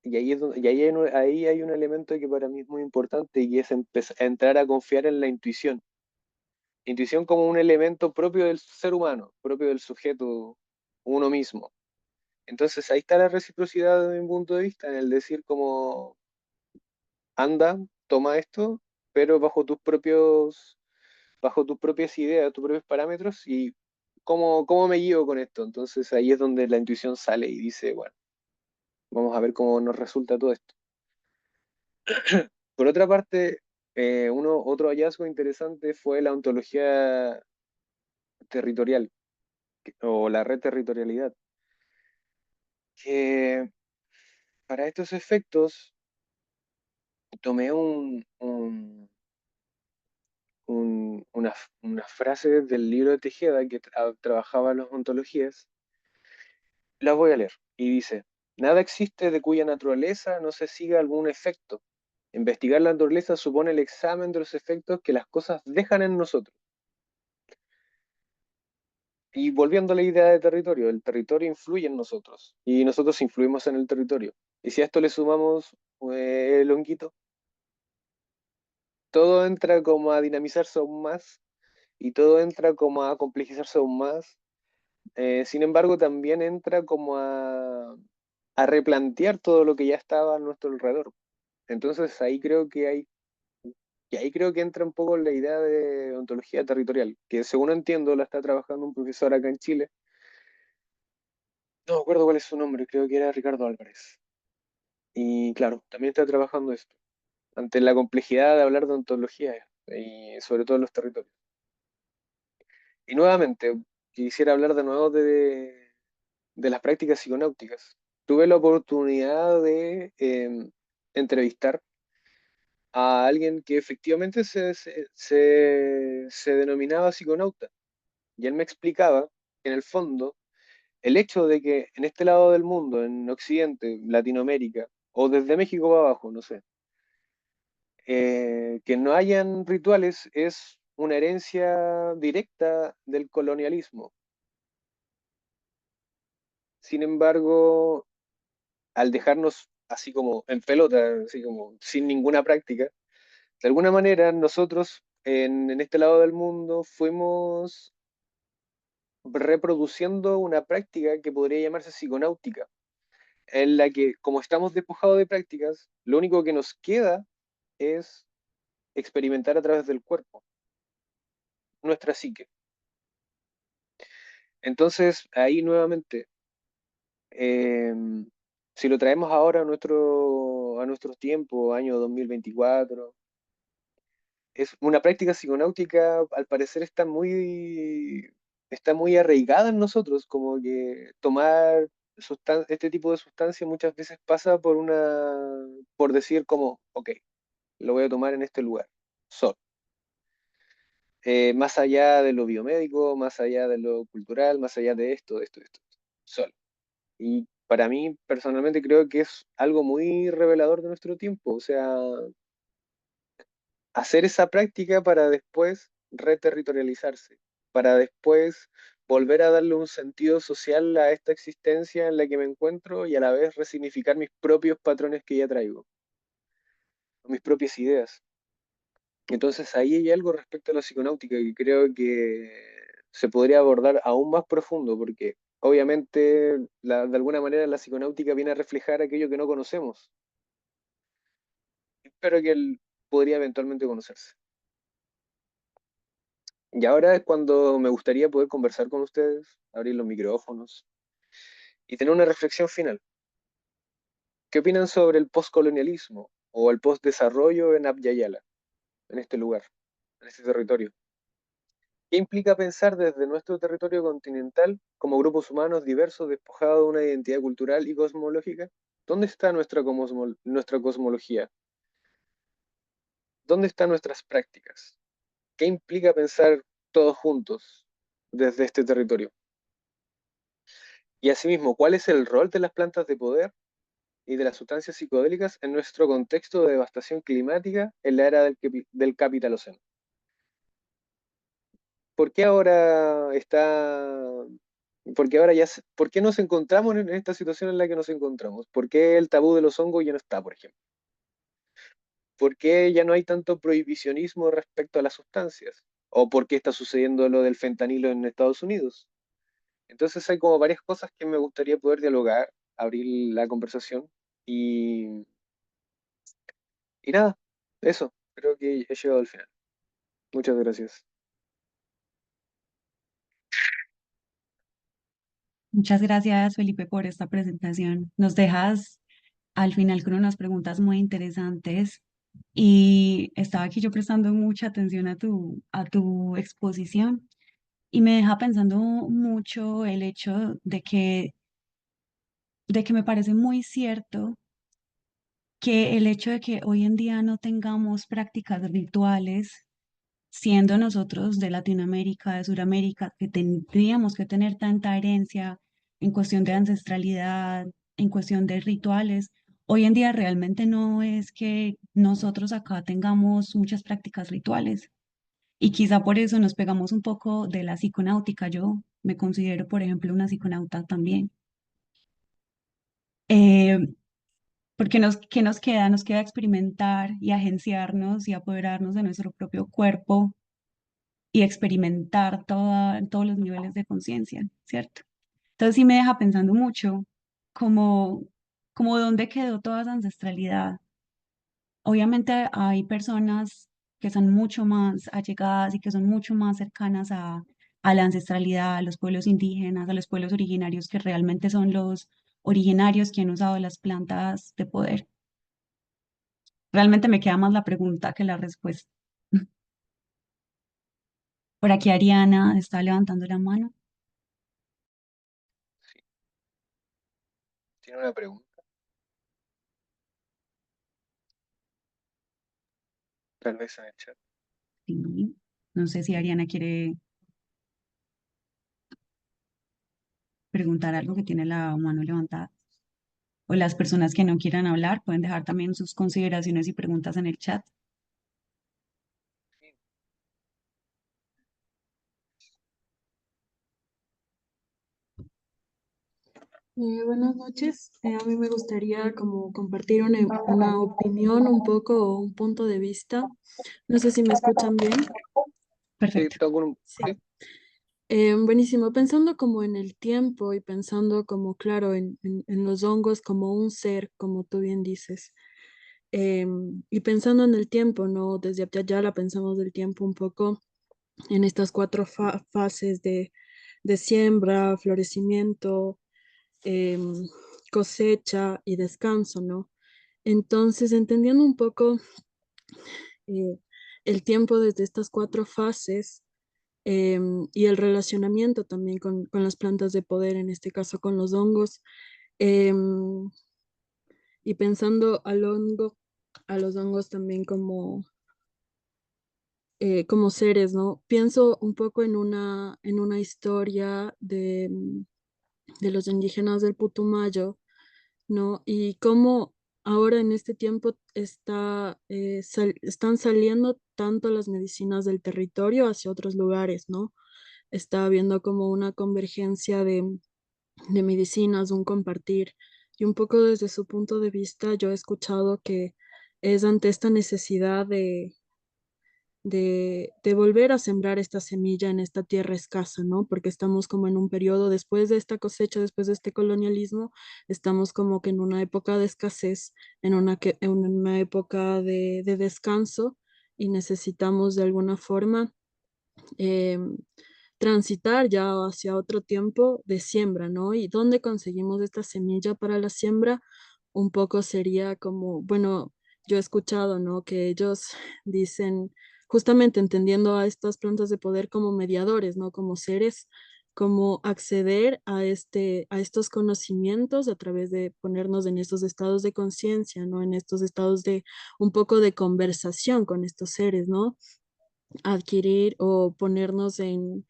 Y ahí, y ahí hay un elemento que para mí es muy importante y es entrar a confiar en la intuición. Intuición como un elemento propio del ser humano, propio del sujeto, uno mismo. Entonces ahí está la reciprocidad desde mi punto de vista, en el decir como, anda, toma esto, pero bajo tus propias ideas, tus propios parámetros y cómo me llevo con esto. Entonces ahí es donde la intuición sale y dice, bueno, vamos a ver cómo nos resulta todo esto. Por otra parte, otro hallazgo interesante fue la ontología territorial o la reterritorialidad, que para estos efectos tomé unas frases del libro de Tejeda que trabajaba las ontologías, las voy a leer. Y dice, nada existe de cuya naturaleza no se siga algún efecto. Investigar la naturaleza supone el examen de los efectos que las cosas dejan en nosotros. Y volviendo a la idea de territorio, el territorio influye en nosotros y nosotros influimos en el territorio. Y si a esto le sumamos el honguito, todo entra como a dinamizarse aún más y todo entra como a complejizarse aún más. Sin embargo, también entra como a replantear todo lo que ya estaba a nuestro alrededor. Entonces ahí creo que entra un poco la idea de ontología territorial, que según entiendo la está trabajando un profesor acá en Chile. No me acuerdo cuál es su nombre, creo que era Ricardo Álvarez. Y claro, también está trabajando esto, ante la complejidad de hablar de ontología y sobre todo en los territorios. Y nuevamente, quisiera hablar de nuevo de las prácticas psiconáuticas. Tuve la oportunidad de entrevistar a alguien que efectivamente se denominaba psiconauta. Y él me explicaba que en el fondo el hecho de que en este lado del mundo, en Occidente, Latinoamérica, o desde México para abajo, no sé, que no hayan rituales es una herencia directa del colonialismo. Sin embargo, al dejarnos así como en pelota, así como sin ninguna práctica, de alguna manera nosotros en este lado del mundo fuimos reproduciendo una práctica que podría llamarse psiconáutica, en la que, como estamos despojados de prácticas, lo único que nos queda es experimentar a través del cuerpo, nuestra psique. Entonces, ahí nuevamente, eh, si lo traemos ahora a nuestros tiempos, año 2024, es una práctica psiconáutica, al parecer está muy arraigada en nosotros, como que tomar este tipo de sustancia muchas veces pasa por decir como, ok, lo voy a tomar en este lugar, solo. Más allá de lo biomédico, más allá de lo cultural, más allá de esto, solo. Y para mí, personalmente, creo que es algo muy revelador de nuestro tiempo, o sea, hacer esa práctica para después reterritorializarse, para después volver a darle un sentido social a esta existencia en la que me encuentro y a la vez resignificar mis propios patrones que ya traigo, mis propias ideas. Entonces ahí hay algo respecto a la psiconáutica que creo que se podría abordar aún más profundo, porque obviamente de alguna manera la psiconáutica viene a reflejar aquello que no conocemos, pero que podría eventualmente conocerse. Y ahora es cuando me gustaría poder conversar con ustedes, abrir los micrófonos y tener una reflexión final. ¿Qué opinan sobre el postcolonialismo o el postdesarrollo en Abyayala, en este lugar, en este territorio? ¿Qué implica pensar desde nuestro territorio continental como grupos humanos diversos despojados de una identidad cultural y cosmológica? ¿Dónde está nuestra cosmología? ¿Dónde están nuestras prácticas? ¿Qué implica pensar todos juntos desde este territorio? Y asimismo, ¿cuál es el rol de las plantas de poder y de las sustancias psicodélicas en nuestro contexto de devastación climática en la era del capitaloceno? ¿Por qué ahora porque ahora por qué nos encontramos en esta situación en la que nos encontramos? ¿Por qué el tabú de los hongos ya no está, por ejemplo? ¿Por qué ya no hay tanto prohibicionismo respecto a las sustancias? ¿O por qué está sucediendo lo del fentanilo en Estados Unidos? Entonces hay como varias cosas que me gustaría poder dialogar, abrir la conversación y, y nada, eso, creo que he llegado al final. Muchas gracias. Muchas gracias, Felipe, por esta presentación. Nos dejas al final con unas preguntas muy interesantes y estaba aquí yo prestando mucha atención a tu exposición y me deja pensando mucho el hecho de que me parece muy cierto que el hecho de que hoy en día no tengamos prácticas rituales, siendo nosotros de Latinoamérica, de Sudamérica, que tendríamos que tener tanta herencia en cuestión de ancestralidad, en cuestión de rituales, hoy en día realmente no es que nosotros acá tengamos muchas prácticas rituales. Y quizá por eso nos pegamos un poco de la psiconáutica. Yo me considero, por ejemplo, una psiconauta también. Eh, Porque ¿qué nos queda? Nos queda experimentar y agenciarnos y apoderarnos de nuestro propio cuerpo y experimentar todos los niveles de conciencia, ¿cierto? Entonces sí me deja pensando mucho como, como dónde quedó toda esa ancestralidad. Obviamente hay personas que son mucho más allegadas y que son mucho más cercanas a la ancestralidad, a los pueblos indígenas, a los pueblos originarios que realmente son los originarios que han usado las plantas de poder. Realmente me queda más la pregunta que la respuesta. Por aquí Ariana está levantando la mano. Sí, tiene una pregunta, tal vez en el chat. Sí. No sé si Ariana quiere preguntar algo que tiene la mano levantada. O las personas que no quieran hablar pueden dejar también sus consideraciones y preguntas en el chat. Sí, Buenas noches. A mí me gustaría como compartir una opinión un poco o un punto de vista. No sé si me escuchan bien. sí, Perfecto. Sí. sí, Buenísimo, pensando como en el tiempo y pensando como, claro, en los hongos como un ser, como tú bien dices. Y pensando en el tiempo, ¿no? Desde allá la pensamos del tiempo un poco en estas cuatro fases de siembra, florecimiento, em, cosecha y descanso, ¿no? Entonces, entendiendo un poco eh, el tiempo desde estas cuatro fases y el relacionamiento también con las plantas de poder, en este caso con los hongos, em, y pensando a los hongos también como seres, ¿no? Pienso un poco en una historia de los indígenas del Putumayo, ¿no? Y cómo ahora en este tiempo están saliendo tanto las medicinas del territorio hacia otros lugares, ¿no? Está habiendo como una convergencia de medicinas, un compartir. Y un poco desde su punto de vista, yo he escuchado que es ante esta necesidad de volver a sembrar esta semilla en esta tierra escasa, ¿no? Porque estamos como en un periodo después de esta cosecha, después de este colonialismo, estamos como que en una época de escasez, en una época de descanso y necesitamos de alguna forma eh, transitar ya hacia otro tiempo de siembra, ¿no? ¿Y dónde conseguimos esta semilla para la siembra? Un poco sería como, bueno, yo he escuchado, ¿no? Que ellos dicen, justamente entendiendo a estas plantas de poder como mediadores, ¿no? Como seres, como acceder a estos conocimientos a través de ponernos en estos estados de conciencia, ¿no? En estos estados de un poco de conversación con estos seres, ¿no? Adquirir o ponernos en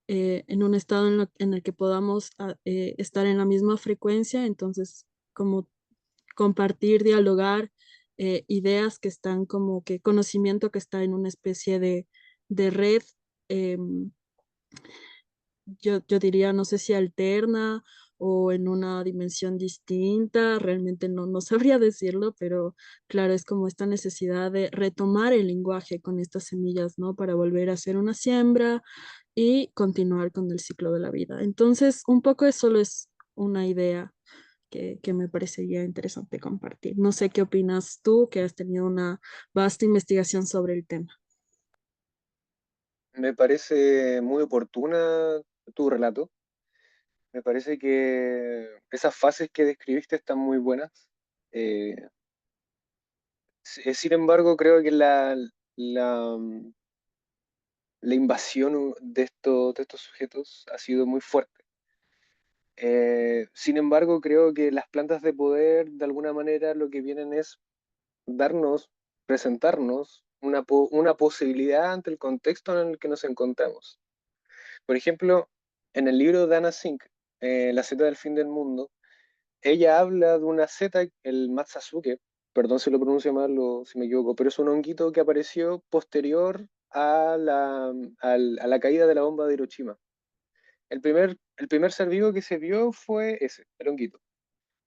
un estado en el que podamos estar en la misma frecuencia, entonces como compartir, dialogar ideas que están como que conocimiento que está en una especie de red, em, yo diría, no sé si alterna o en una dimensión distinta, realmente no sabría decirlo, pero claro, es como esta necesidad de retomar el lenguaje con estas semillas, ¿no? Para volver a hacer una siembra y continuar con el ciclo de la vida. Entonces, un poco eso solo es una idea que me parecería interesante compartir. No sé qué opinas tú, que has tenido una vasta investigación sobre el tema. Me parece muy oportuna tu relato. Me parece que esas fases que describiste están muy buenas. Eh, Sin embargo, creo que la, la invasión de estos sujetos ha sido muy fuerte. Sin embargo, creo que las plantas de poder, de alguna manera, lo que vienen es darnos, presentarnos una posibilidad ante el contexto en el que nos encontramos. Por ejemplo, en el libro de Anna Sink, La Zeta del Fin del Mundo, ella habla de una zeta, el Matsusuke, perdón si lo pronuncio mal o si me equivoco, pero es un honguito que apareció posterior a la caída de la bomba de Hiroshima. El primer ser vivo que se vio fue ese, el honguito,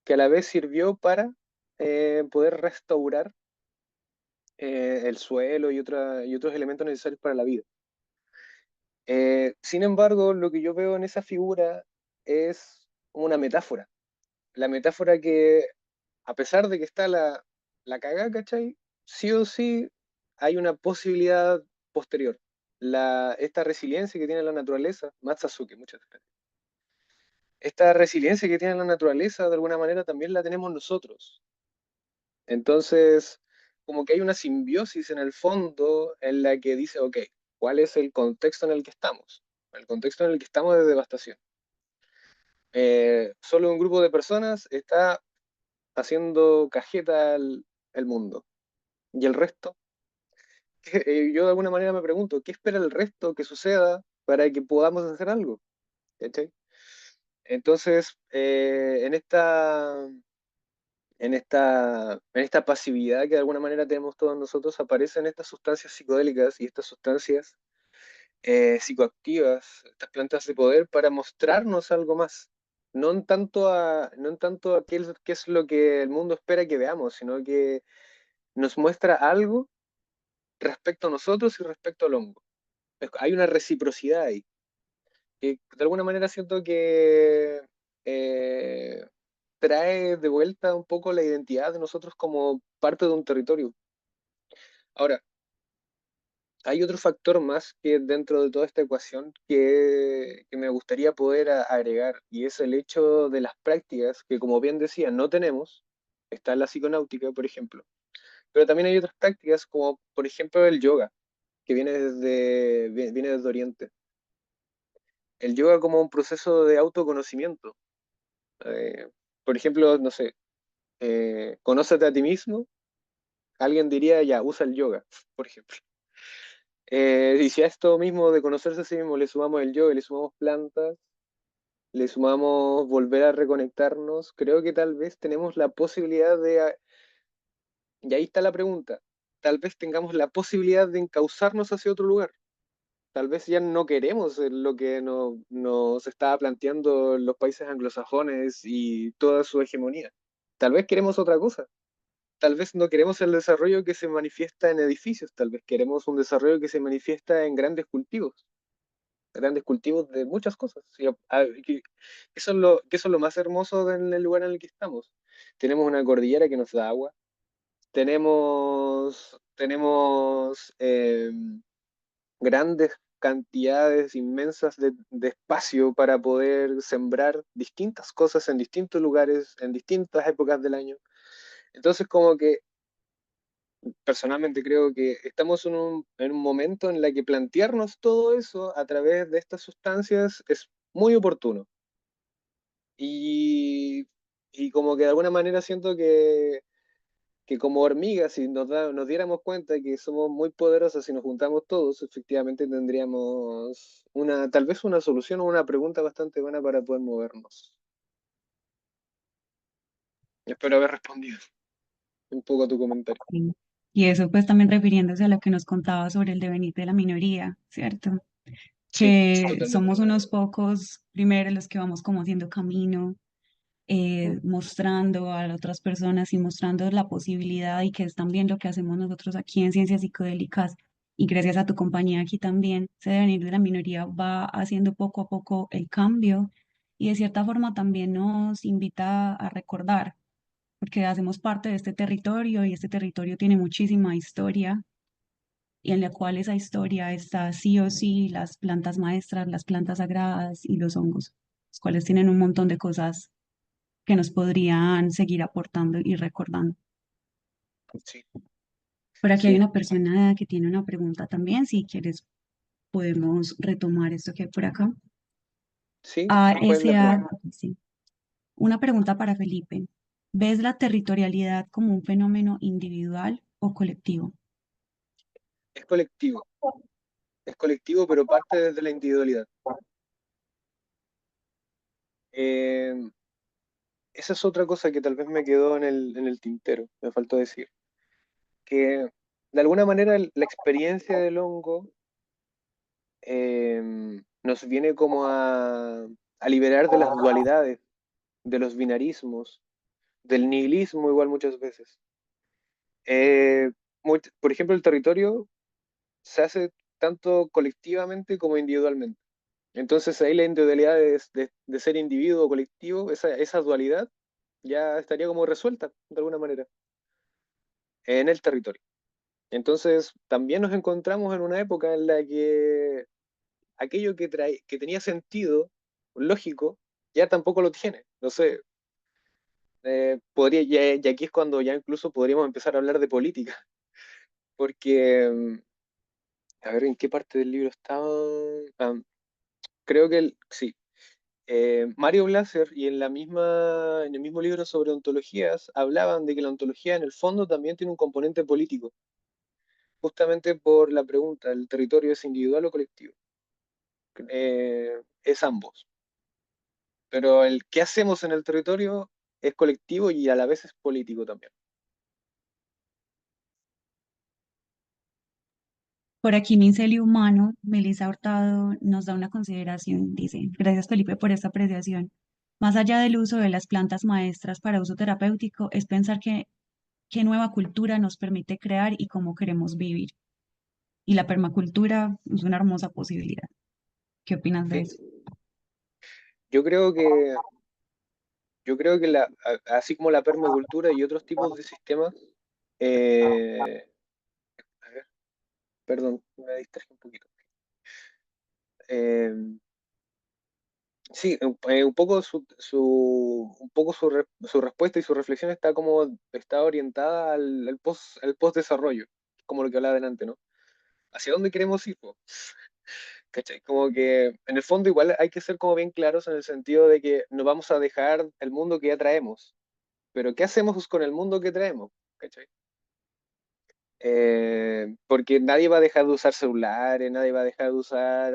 que a la vez sirvió para poder restaurar el suelo y otros elementos necesarios para la vida. Sin embargo, lo que yo veo en esa figura es una metáfora. La metáfora que, a pesar de que está la cagada, ¿cachai? Sí o sí hay una posibilidad posterior. Esta resiliencia que tiene la naturaleza, Matsusuke, muchas gracias. Esta resiliencia que tiene la naturaleza, de alguna manera, también la tenemos nosotros. Entonces, como que hay una simbiosis en el fondo en la que dice, ok, ¿cuál es el contexto en el que estamos? El contexto en el que estamos de devastación. Solo un grupo de personas está haciendo cajeta el mundo. ¿Y el resto? Yo de alguna manera me pregunto, ¿qué espera el resto que suceda para que podamos hacer algo? ¿Cachai? Entonces, en esta pasividad que de alguna manera tenemos todos nosotros, aparecen estas sustancias psicodélicas y estas sustancias psicoactivas, estas plantas de poder para mostrarnos algo más. No en tanto a qué es lo que el mundo espera que veamos, sino que nos muestra algo respecto a nosotros y respecto al hongo. Hay una reciprocidad ahí. que de alguna manera siento que eh, trae de vuelta un poco la identidad de nosotros como parte de un territorio. Ahora, hay otro factor más que dentro de toda esta ecuación que me gustaría poder agregar, y es el hecho de las prácticas que, como bien decía, no tenemos. Está la psiconáutica, por ejemplo, pero también hay otras prácticas como, por ejemplo, el yoga, que viene desde Oriente. El yoga como un proceso de autoconocimiento. Eh, por ejemplo, no sé, conócete a ti mismo, alguien diría, ya, usa el yoga, por ejemplo. Y si a esto mismo de conocerse a sí mismo le sumamos el yoga, le sumamos plantas, le sumamos volver a reconectarnos, creo que tal vez tenemos la posibilidad y ahí está la pregunta, tal vez tengamos la posibilidad de encauzarnos hacia otro lugar. Tal vez ya no queremos lo que nos estaba planteando los países anglosajones y toda su hegemonía. Tal vez queremos otra cosa. Tal vez no queremos el desarrollo que se manifiesta en edificios, tal vez queremos un desarrollo que se manifiesta en grandes cultivos de muchas cosas. Y que eso es lo más hermoso del lugar en el que estamos. Tenemos una cordillera que nos da agua, tenemos grandes cantidades inmensas de espacio para poder sembrar distintas cosas en distintos lugares, en distintas épocas del año. Entonces, como que personalmente creo que estamos en un momento en la que plantearnos todo eso a través de estas sustancias es muy oportuno. Y, y como que de alguna manera siento que como hormigas, si nos diéramos cuenta que somos muy poderosas si nos juntamos todos, efectivamente tendríamos tal vez una solución o una pregunta bastante buena para poder movernos. Espero haber respondido un poco a tu comentario. Sí. Y eso pues también refiriéndose a lo que nos contaba sobre el devenir de la minoría, ¿cierto? Sí, Que totalmente. somos unos pocos, primero los que vamos como haciendo camino, Mm. mostrando a las otras personas y mostrando la posibilidad y que es también lo que hacemos nosotros aquí en Ciencias Psicodélicas y gracias a tu compañía aquí también, ese devenir de la minoría va haciendo poco a poco el cambio y de cierta forma también nos invita a recordar, porque hacemos parte de este territorio y este territorio tiene muchísima historia y en la cual esa historia está sí o sí las plantas maestras, las plantas sagradas y los hongos, los cuales tienen un montón de cosas que nos podrían seguir aportando y recordando. Sí, Por aquí hay sí, una persona que tiene una pregunta también, si quieres podemos retomar esto que hay por acá. sí. ¿Cuál es la ASA, pregunta? sí. Una pregunta para Felipe. ¿Ves la territorialidad como un fenómeno individual o colectivo? Es colectivo, es colectivo, pero parte desde la individualidad. Eh, Esa es otra cosa que tal vez me quedó en el tintero, me faltó decir, que de alguna manera la experiencia del hongo nos viene como a liberar de las dualidades, de los binarismos, del nihilismo igual muchas veces. Eh, por ejemplo, el territorio se hace tanto colectivamente como individualmente. Entonces ahí la individualidad de ser individuo o colectivo, esa dualidad ya estaría como resuelta de alguna manera en el territorio. Entonces también nos encontramos en una época en la que aquello que tenía sentido lógico ya tampoco lo tiene. No sé, y aquí es cuando ya incluso podríamos empezar a hablar de política, porque, a ver, ¿en qué parte del libro estaba? Ah, creo que sí. Mario Blaser y en el mismo libro sobre ontologías hablaban de que la ontología en el fondo también tiene un componente político, justamente por la pregunta, ¿el territorio es individual o colectivo? Es ambos. Pero el qué hacemos en el territorio es colectivo y a la vez es político también. Por aquí Minceli Humano, Melissa Hurtado nos da una consideración, dice, gracias Felipe por esta apreciación. Más allá del uso de las plantas maestras para uso terapéutico, es pensar qué nueva cultura nos permite crear y cómo queremos vivir. Y la permacultura es una hermosa posibilidad. ¿Qué opinas de Sí, eso? yo creo que, yo creo que así como la permacultura y otros tipos de sistemas, eh, a ver, perdón, me distraje un poquito. Eh, sí, un poco un poco su respuesta y su reflexión está orientada al post-desarrollo, como lo que hablaba delante, ¿no? ¿Hacia dónde queremos ir, po? ¿Cachai? Como que en el fondo igual hay que ser como bien claros en el sentido de que no vamos a dejar el mundo que ya traemos, pero ¿qué hacemos con el mundo que traemos? ¿Cachai? Porque nadie va a dejar de usar celulares, nadie va a dejar de usar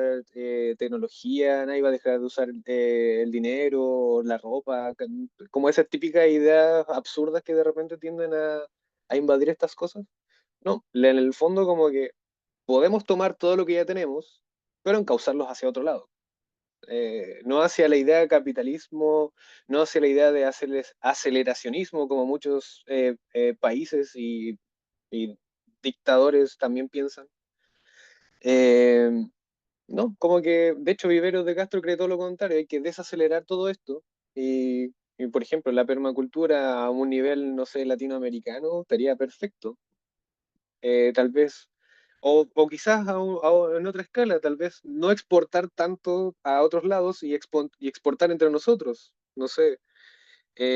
tecnología, nadie va a dejar de usar el dinero, la ropa, como esas típicas ideas absurdas que de repente tienden a invadir estas cosas. No, en el fondo como que podemos tomar todo lo que ya tenemos, pero encauzarlos hacia otro lado. No hacia la idea de capitalismo, no hacia la idea de aceleracionismo, como muchos países y dictadores también piensan. Eh, no, como que, de hecho, Viveros de Castro cree todo lo contrario, hay que desacelerar todo esto y, por ejemplo, la permacultura a un nivel, no sé, latinoamericano estaría perfecto. Tal vez, o quizás en otra escala, tal vez no exportar tanto a otros lados y exportar entre nosotros. No sé,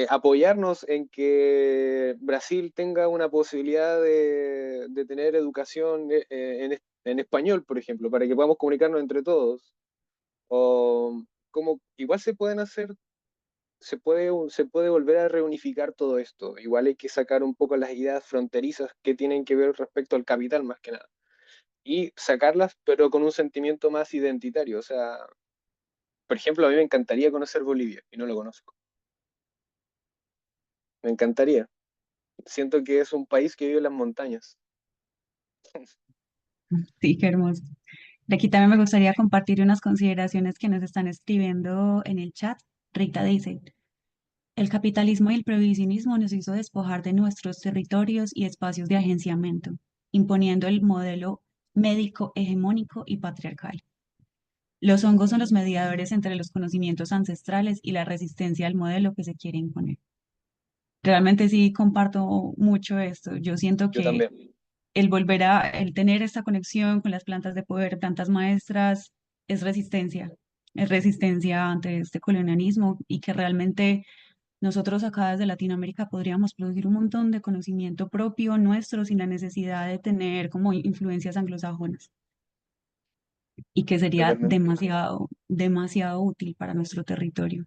apoyarnos en que Brasil tenga una posibilidad de tener educación en español, por ejemplo, para que podamos comunicarnos entre todos. O como igual se pueden hacer, se puede volver a reunificar todo esto. Igual hay que sacar un poco las ideas fronterizas que tienen que ver respecto al capital más que nada. Y sacarlas, pero con un sentimiento más identitario. O sea, por ejemplo, a mí me encantaría conocer Bolivia y no lo conozco. Me encantaría. Siento que es un país que vive en las montañas. Sí, qué hermoso. De aquí también me gustaría compartir unas consideraciones que nos están escribiendo en el chat. Rita dice, el capitalismo y el prohibicionismo nos hizo despojar de nuestros territorios y espacios de agenciamiento, imponiendo el modelo médico hegemónico y patriarcal. Los hongos son los mediadores entre los conocimientos ancestrales y la resistencia al modelo que se quiere imponer. Realmente sí comparto mucho esto. Yo siento Yo que también. el tener esta conexión con las plantas de poder, plantas maestras, es resistencia ante este colonialismo y que realmente nosotros acá desde Latinoamérica podríamos producir un montón de conocimiento propio nuestro sin la necesidad de tener como influencias anglosajonas y que sería Totalmente. demasiado, demasiado útil para nuestro territorio.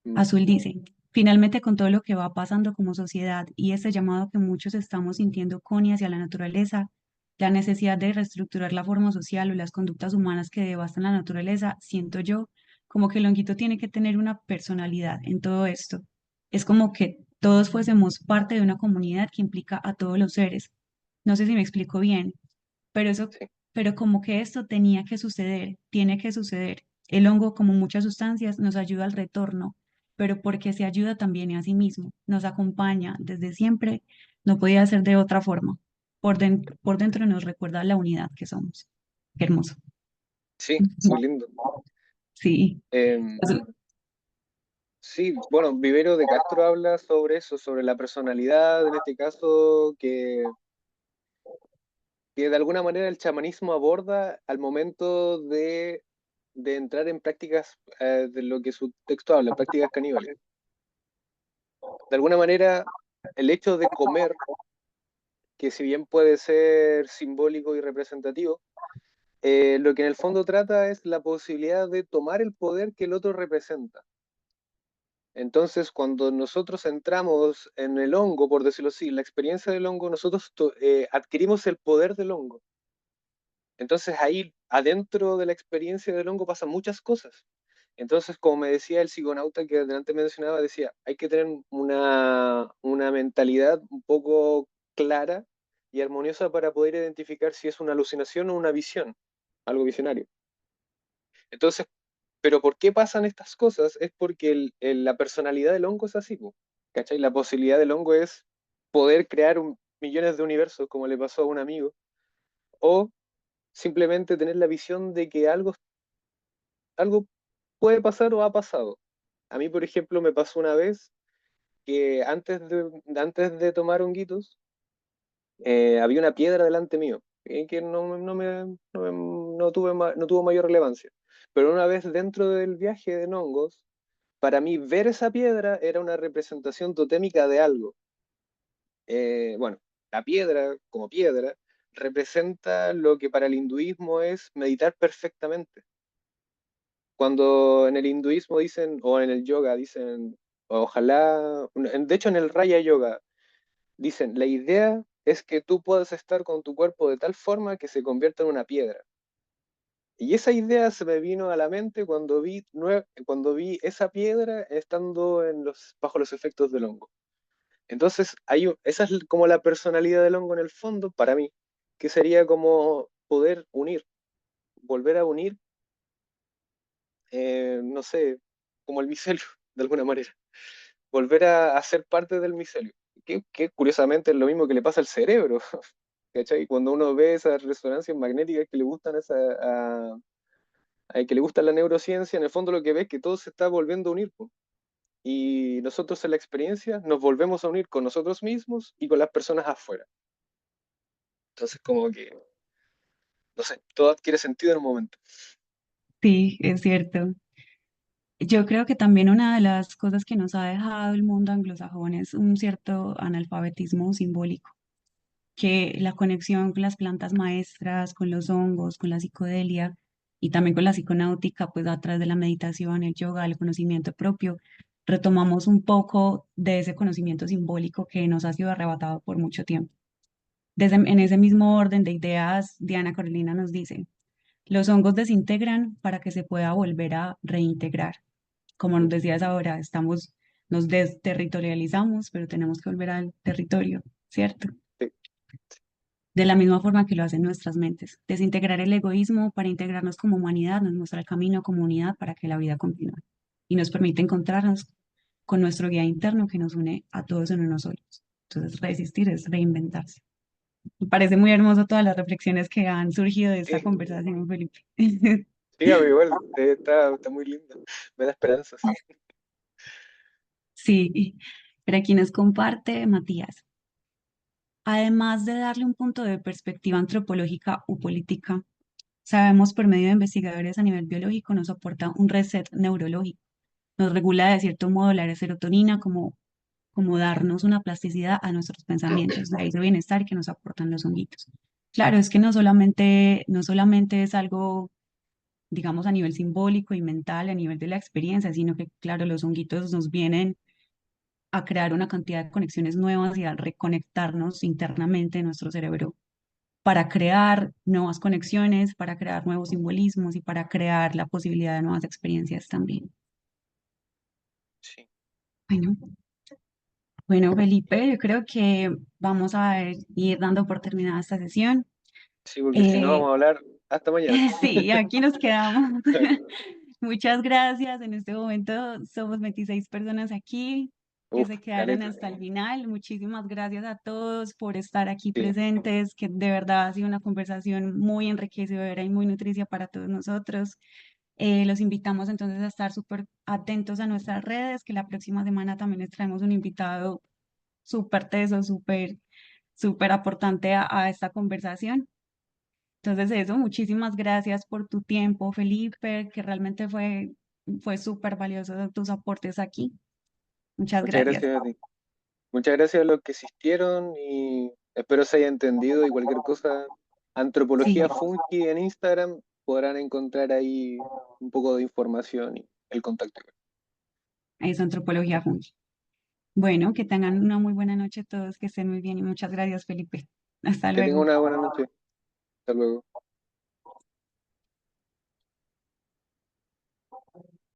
Mm, Azul dice, finalmente con todo lo que va pasando como sociedad y este llamado que muchos estamos sintiendo con y hacia la naturaleza, la necesidad de reestructurar la forma social o las conductas humanas que devastan la naturaleza, siento yo como que el honguito tiene que tener una personalidad en todo esto. Es como que todos fuésemos parte de una comunidad que implica a todos los seres. No sé si me explico bien, pero eso, sí, pero como que esto tenía que suceder, tiene que suceder. El hongo, como muchas sustancias, nos ayuda al retorno, pero porque se ayuda también a sí mismo, nos acompaña desde siempre, no podía ser de otra forma. Por dentro nos recuerda la unidad que somos. Qué hermoso. sí, muy lindo. Sí. Eh, sí, bueno, Vivero de Castro habla sobre eso, sobre la personalidad, en este caso, que de alguna manera el chamanismo aborda al momento de entrar en prácticas de lo que su texto habla, prácticas caníbales. De alguna manera, el hecho de comer, que si bien puede ser simbólico y representativo, lo que en el fondo trata es la posibilidad de tomar el poder que el otro representa. Entonces, cuando nosotros entramos en el hongo, por decirlo así, la experiencia del hongo, nosotros adquirimos el poder del hongo. Entonces, ahí adentro de la experiencia del hongo pasan muchas cosas. Entonces, como me decía el psiconauta que adelante mencionaba, decía, hay que tener una mentalidad un poco clara y armoniosa para poder identificar si es una alucinación o una visión, algo visionario. Entonces, pero ¿por qué pasan estas cosas? Es porque la personalidad del hongo es así, po, ¿cachai? La posibilidad del hongo es poder crear millones de universos, como le pasó a un amigo, o simplemente tener la visión de que algo puede pasar o ha pasado. A mí, por ejemplo, me pasó una vez que antes de tomar honguitos, había una piedra delante mío, que no tuvo mayor relevancia. Pero una vez dentro del viaje de hongos, para mí ver esa piedra era una representación totémica de algo. Bueno, la piedra, como piedra, representa lo que para el hinduismo es meditar perfectamente. Cuando en el hinduismo dicen, o en el yoga dicen, ojalá, de hecho en el Raya Yoga dicen, la idea es que tú puedas estar con tu cuerpo de tal forma que se convierta en una piedra. Y esa idea se me vino a la mente cuando vi esa piedra estando bajo los efectos del hongo. Entonces, esa es como la personalidad del hongo en el fondo, para mí, que sería como poder unir, volver a unir, no sé, como el micelio, de alguna manera, volver a ser parte del micelio, que curiosamente es lo mismo que le pasa al cerebro, ¿cachai? Cuando uno ve esas resonancias magnéticas que le gustan que le gusta la neurociencia, en el fondo lo que ve es que todo se está volviendo a unir, po. Y nosotros en la experiencia nos volvemos a unir con nosotros mismos y con las personas afuera. Entonces, como que no sé, todo adquiere sentido en un momento. Sí, es cierto. Yo creo que también una de las cosas que nos ha dejado el mundo anglosajón es un cierto analfabetismo simbólico, que la conexión con las plantas maestras, con los hongos, con la psicodelia y también con la psiconáutica, pues a través de la meditación, el yoga, el conocimiento propio, retomamos un poco de ese conocimiento simbólico que nos ha sido arrebatado por mucho tiempo. En ese mismo orden de ideas, Diana Carolina nos dice, los hongos desintegran para que se pueda volver a reintegrar. Como nos decías ahora, nos desterritorializamos, pero tenemos que volver al territorio, ¿cierto? Sí, De la misma forma que lo hacen nuestras mentes. Desintegrar el egoísmo para integrarnos como humanidad nos muestra el camino como unidad para que la vida continúe y nos permite encontrarnos con nuestro guía interno que nos une a todos en uno solos. Entonces, resistir es reinventarse. Me parece muy hermoso todas las reflexiones que han surgido de esta sí, conversación, Felipe. sí, a mí igual, está muy lindo, me da esperanzas. Sí, pero aquí nos comparte Matías. Además de darle un punto de perspectiva antropológica u política, sabemos por medio de investigadores a nivel biológico nos aporta un reset neurológico, nos regula de cierto modo la serotonina como darnos una plasticidad a nuestros pensamientos, de ahí ese bienestar que nos aportan los honguitos. Claro, es que no solamente es algo, digamos, a nivel simbólico y mental, a nivel de la experiencia, sino que, claro, los honguitos nos vienen a crear una cantidad de conexiones nuevas y a reconectarnos internamente en nuestro cerebro para crear nuevas conexiones, para crear nuevos simbolismos y para crear la posibilidad de nuevas experiencias también. Sí, Bueno, bueno, Felipe, yo creo que vamos a ir dando por terminada esta sesión. sí, porque si no Eh, vamos a hablar hasta mañana. sí, aquí nos quedamos. Muchas gracias. En este momento somos 26 personas aquí que Uf, se quedaron caleta. hasta el final. Muchísimas gracias a todos por estar aquí Sí, presentes, que de verdad ha sido una conversación muy enriquecedora y muy nutricia para todos nosotros. Los invitamos entonces a estar súper atentos a nuestras redes, que la próxima semana también les traemos un invitado súper teso, súper aportante a esta conversación. Entonces eso, muchísimas gracias por tu tiempo, Felipe, que realmente fue súper valioso tus aportes aquí. Muchas muchas gracias. gracias a ti. Muchas gracias a los que asistieron y espero se haya entendido y cualquier cosa, Sí, Antropología Funky en Instagram, podrán encontrar ahí un poco de información y el contacto. es Antropología Fungi. Bueno, que tengan una muy buena noche todos, que estén muy bien y muchas gracias, Felipe. Hasta Que tengan luego. una buena noche. Hasta luego.